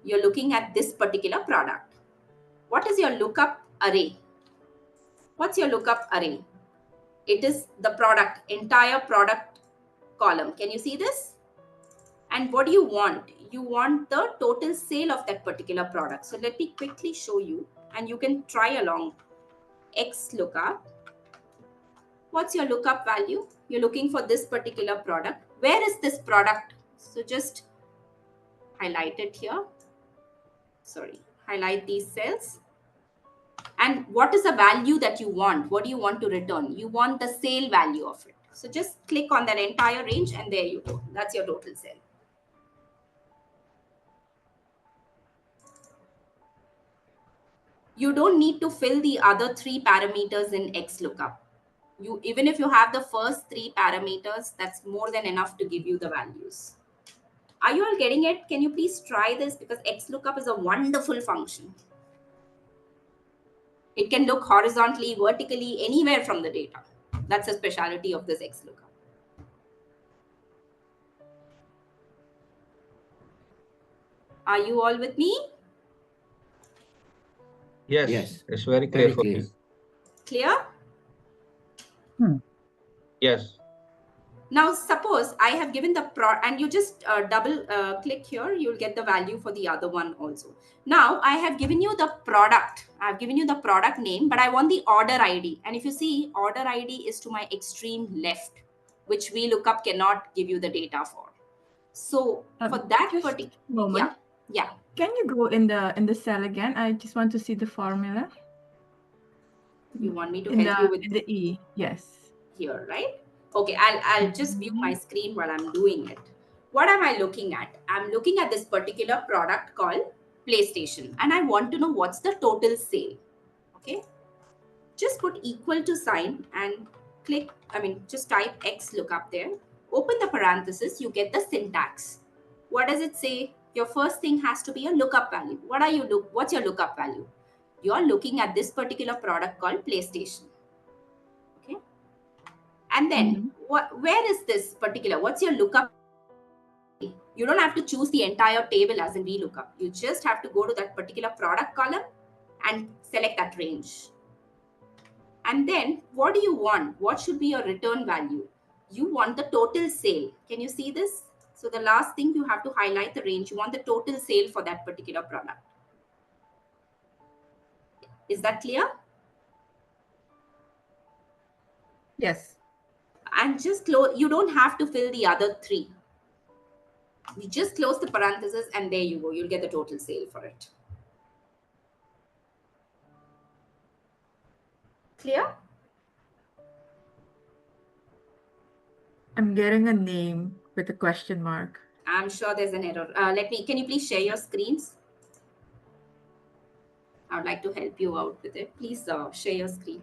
You're looking at this particular product. What is your lookup array? What's your lookup array? It is the product, entire product column. Can you see this? And what do you want? You want the total sale of that particular product. So let me quickly show you, and you can try along. XLOOKUP. What's your lookup value? You're looking for this particular product. Where is this product? So just highlight it here. Sorry, highlight these cells. And what is the value that you want? What do you want to return? You want the sale value of it. So just click on that entire range and there you go. That's your total sale. You don't need to fill the other 3 parameters in XLOOKUP. Even if you have the first 3 parameters, that's more than enough to give you the values. Are you all getting it? Can you please try this? Because XLOOKUP is a wonderful function. It can look horizontally, vertically, anywhere from the data. That's a specialty of this XLOOKUP. Are you all with me? Yes, Yes. it's very clear Very for clear. me. Clear? Yes. Now, suppose I have given the and you just double click here, you'll get the value for the other one also. Now, I have given you the product. I've given you the product name, but I want the order ID. And if you see, order ID is to my extreme left, which VLOOKUP cannot give you the data for. So for that Just particular, a moment. yeah. Can you go in the cell again? I just want to see the formula. You want me to In help you with in the E, yes. here, right? Okay, I'll just view my screen while I'm doing it. What am I looking at? I'm looking at this particular product called PlayStation, and I want to know what's the total sale. Okay, just put equal to sign and click, just type XLOOKUP there. Open the parenthesis, you get the syntax. What does it say? Your first thing has to be a lookup value. What's your lookup value? You're looking at this particular product called PlayStation. Okay. And then where is this particular? What's your lookup? You don't have to choose the entire table as in VLOOKUP. You just have to go to that particular product column and select that range. And then what do you want? What should be your return value? You want the total sale. Can you see this? So the last thing, you have to highlight the range. You want the total sale for that particular product. Is that clear? Yes. And just close. You don't have to fill the other 3. You just close the parenthesis and there you go. You'll get the total sale for it. Clear? I'm getting a name with a question mark. I'm sure there's an error. Can you please share your screens? I would like to help you out with it. Please share your screen.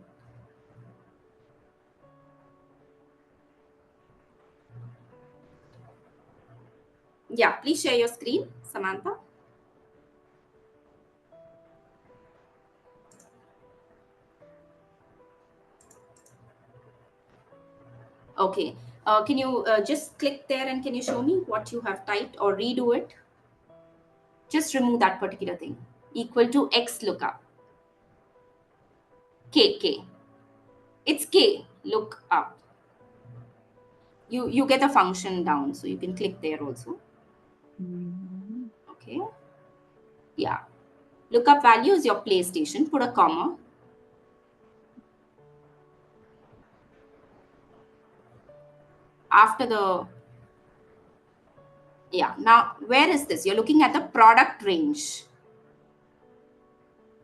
Yeah, please share your screen, Samantha. Okay. Can you just click there and can you show me what you have typed or redo it? Just remove that particular thing. Equal to XLOOKUP. K. It's K, look up. You get a function down, so you can click there also. Okay. Yeah. Lookup value is your PlayStation. Put a comma. After the, now where is this? You're looking at the product range.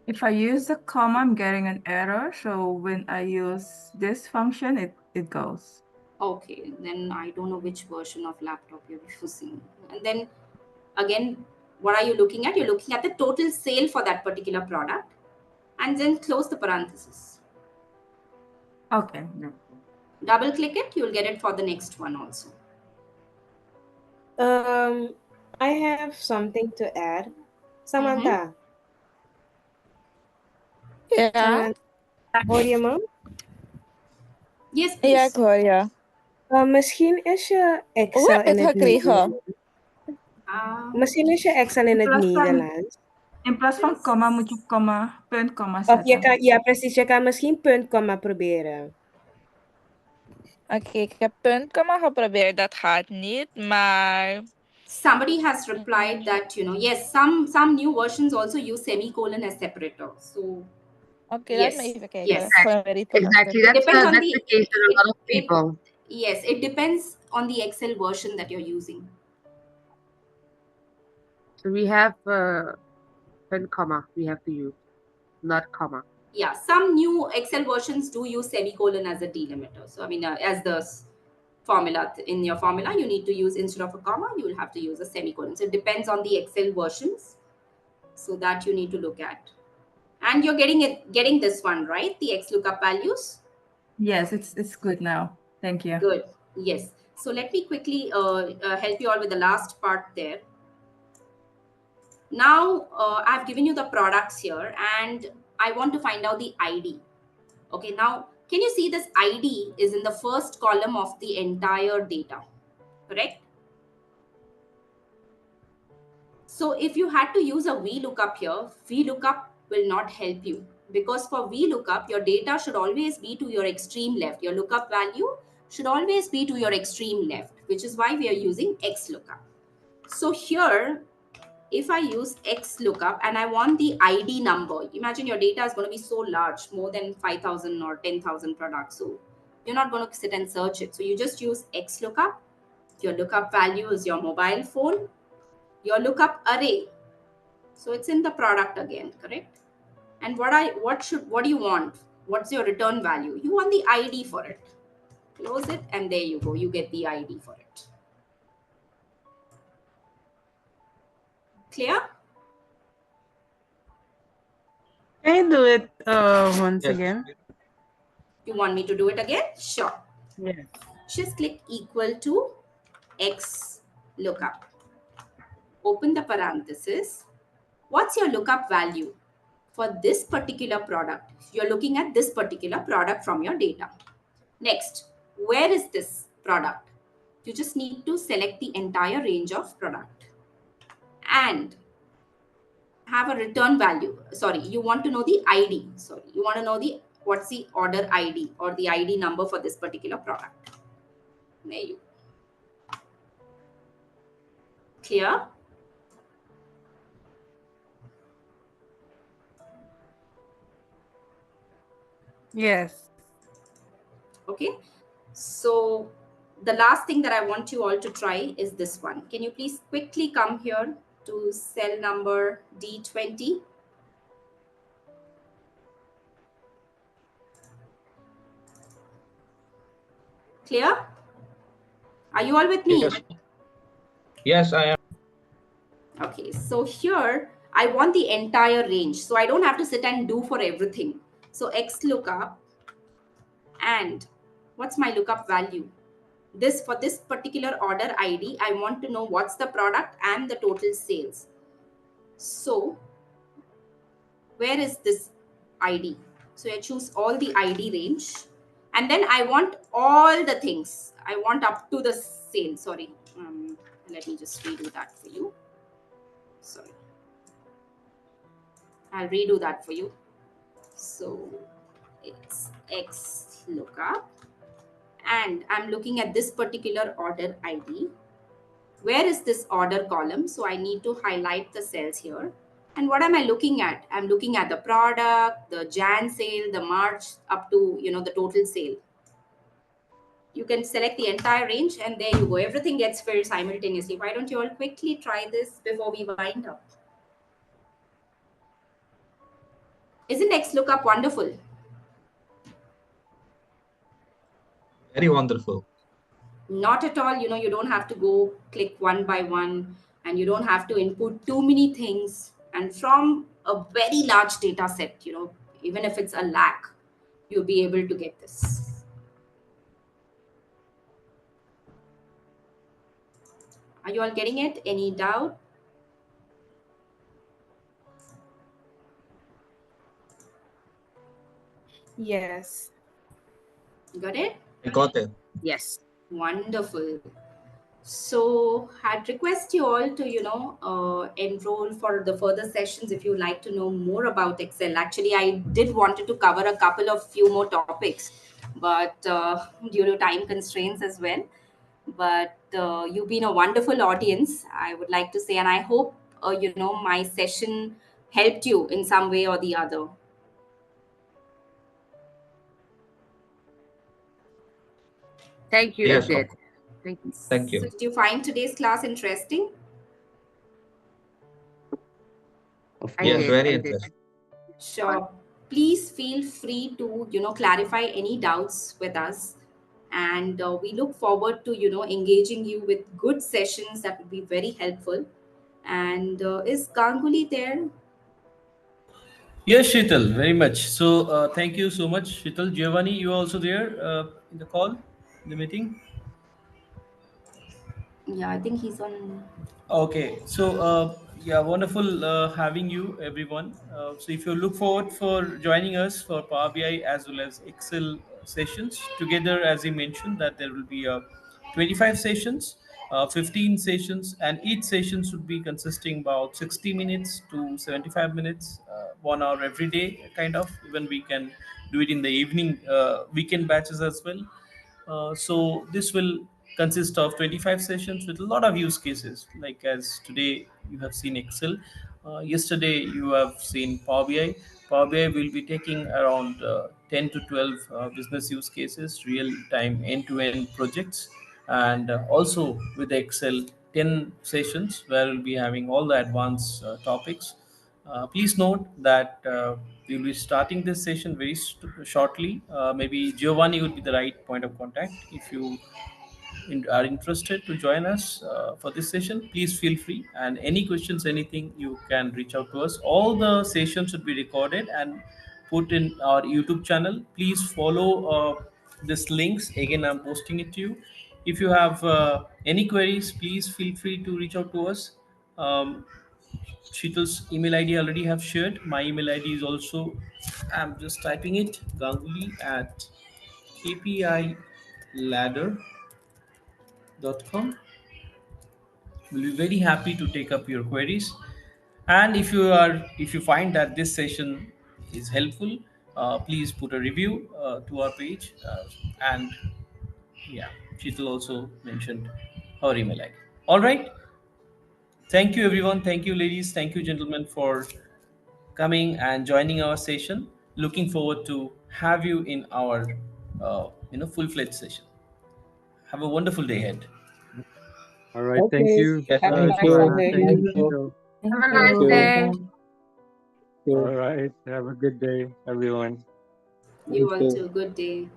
If I use the comma, I'm getting an error. So when I use this function, it goes. Okay, then I don't know which version of laptop you're using. And then again, what are you looking at? You're looking at the total sale for that particular product and then close the parenthesis. Okay. Double click it, you'll get it for the next one also. I have something to add. Samantha, Yeah. Samantha, hoor je me? Yes, Ja, ik please. hoor je. Misschien is je Hoe heb Excel je in het het gekregen? Misschien is je Excel in In het plaats van, Nederlands. in plaats van komma moet je komma, punt, komma Of je zetten. kan, ja precies, je kan misschien punt, komma proberen. Oké, ik heb punt, komma geprobeerd. Dat gaat niet, maar... Somebody has replied that, yes, some new versions also use semicolon as separator. So Oké, laat me yes, even kijken. yes. Gewoon weer iets Exactly. It depends on That's the case with a lot of people. Yes, it depends on the Excel version that you're using. So we have pen comma we have to use, not comma. Yeah, some new Excel versions do use semicolon as a delimiter. So I mean, as the formula in your formula, you need to use, instead of a comma, you will have to use a semicolon. So it depends on the Excel versions. So that you need to look at. And you're getting this one, right? The XLOOKUP values. Yes, it's good now. Thank you. Good. Yes. So let me quickly help you all with the last part there. Now I've given you the products here, and I want to find out the ID. Okay. Now, can you see this ID is in the first column of the entire data, correct? So if you had to use a VLOOKUP here, VLOOKUP will not help you, because for VLOOKUP, your data should always be to your extreme left. Your lookup value should always be to your extreme left, which is why we are using XLOOKUP. So here, if I use XLOOKUP and I want the ID number, imagine your data is going to be so large, more than 5,000 or 10,000 products. So you're not going to sit and search it. So you just use XLOOKUP. Your lookup value is your mobile phone. Your lookup array, so it's in the product again, correct? And what do you want? What's your return value? You want the ID for it. Close it, and there you go. You get the ID for it. Clear? Can you do it once Yes. again? You want me to do it again? Sure. Yes. Just click equal to X lookup. Open the parenthesis. What's your lookup value for this particular product? You're looking at this particular product from your data. Next, where is this product? You just need to select the entire range of product and have a return value. Sorry, you want to know the ID. Sorry, you want to know what's the order ID or the ID number for this particular product. There you go. Clear? Yes. Okay. So the last thing that I want you all to try is this one. Can you please quickly come here to cell number D20? Clear? Are you all with me? Yes. Yes, I am. Okay, so here I want the entire range. So I don't have to sit and do for everything. So XLOOKUP, and what's my lookup value? For this particular order ID, I want to know what's the product and the total sales. So where is this ID? So I choose all the ID range, and then I want all the things. I want up to the sale. Sorry, let me just redo that for you. Sorry, I'll redo that for you. So it's XLOOKUP, and I'm looking at this particular order ID. Where is this order column? So I need to highlight the cells here. And what am I looking at? I'm looking at the product, the Jan sale, the March, up to the total sale. You can select the entire range, and there you go. Everything gets filled simultaneously. Why don't you all quickly try this before we wind up? Isn't XLOOKUP wonderful? Very wonderful. Not at all. You don't have to go click one by one, and you don't have to input too many things. And from a very large data set, even if it's a lakh, you'll be able to get this. Are you all getting it? Any doubt? Yes. Got it? I got it. Yes. Wonderful. So I'd request you all to, enroll for the further sessions if you like to know more about Excel. Actually, I did wanted to cover a couple of few more topics, but due to time constraints as well. But you've been a wonderful audience, I would like to say, and I hope, my session helped you in some way or the other. Thank you, Yes, it did. Thank you. thank So you. did you find today's class interesting? Of I Yes, course. did. very I did. interesting. Sure. Please feel free to, clarify any doubts with us. And we look forward to, engaging you with good sessions that would be very helpful. And is Ganguly there? Yes, Sheetal, very much. So thank you so much, Sheetal. Giovanni, you are also there in the call, in the meeting? Yeah, I think he's on. Okay, so yeah, wonderful having you, everyone. So if you look forward for joining us for Power BI as well as Excel sessions together, as you mentioned, that there will be 25 sessions, 15 sessions, and each session should be consisting about 60 minutes to 75 minutes, 1 hour every day, kind of. Even we can do it in the evening, weekend batches as well. So this will consist of 25 sessions with a lot of use cases. Like as today you have seen Excel, yesterday you have seen Power BI. Power BI will be taking around 10 to 12 business use cases, real-time end-to-end projects, and also with Excel 10 sessions where we'll be having all the advanced topics. Please note that we will be starting this session very shortly. Maybe Giovanni would be the right point of contact. If you are interested to join us for this session, please feel free. And any questions, anything, you can reach out to us. All the sessions should be recorded and put in our YouTube channel. Please follow this links. Again, I'm posting it to you. If you have any queries, please feel free to reach out to us. Um, Sheetal's email ID already have shared. My email ID is also, I'm just typing it, Ganguly at kpiladder.com. We'll be very happy to take up your queries. And if you find that this session is helpful, please put a review to our page. And yeah, Sheetal also mentioned her email ID. All right. Thank you, everyone. Thank you, ladies. Thank you, gentlemen, for coming and joining our session. Looking forward to have you in our full-fledged session. Have a wonderful day ahead. All right. Thank Okay. you, Yes, Have a thank nice you. Joanna. day. Thank Thank you, you. Cheeto. Have a Thank nice you. day. Thank you. All right. Have a good day, everyone. You Thank all you. too. Good day.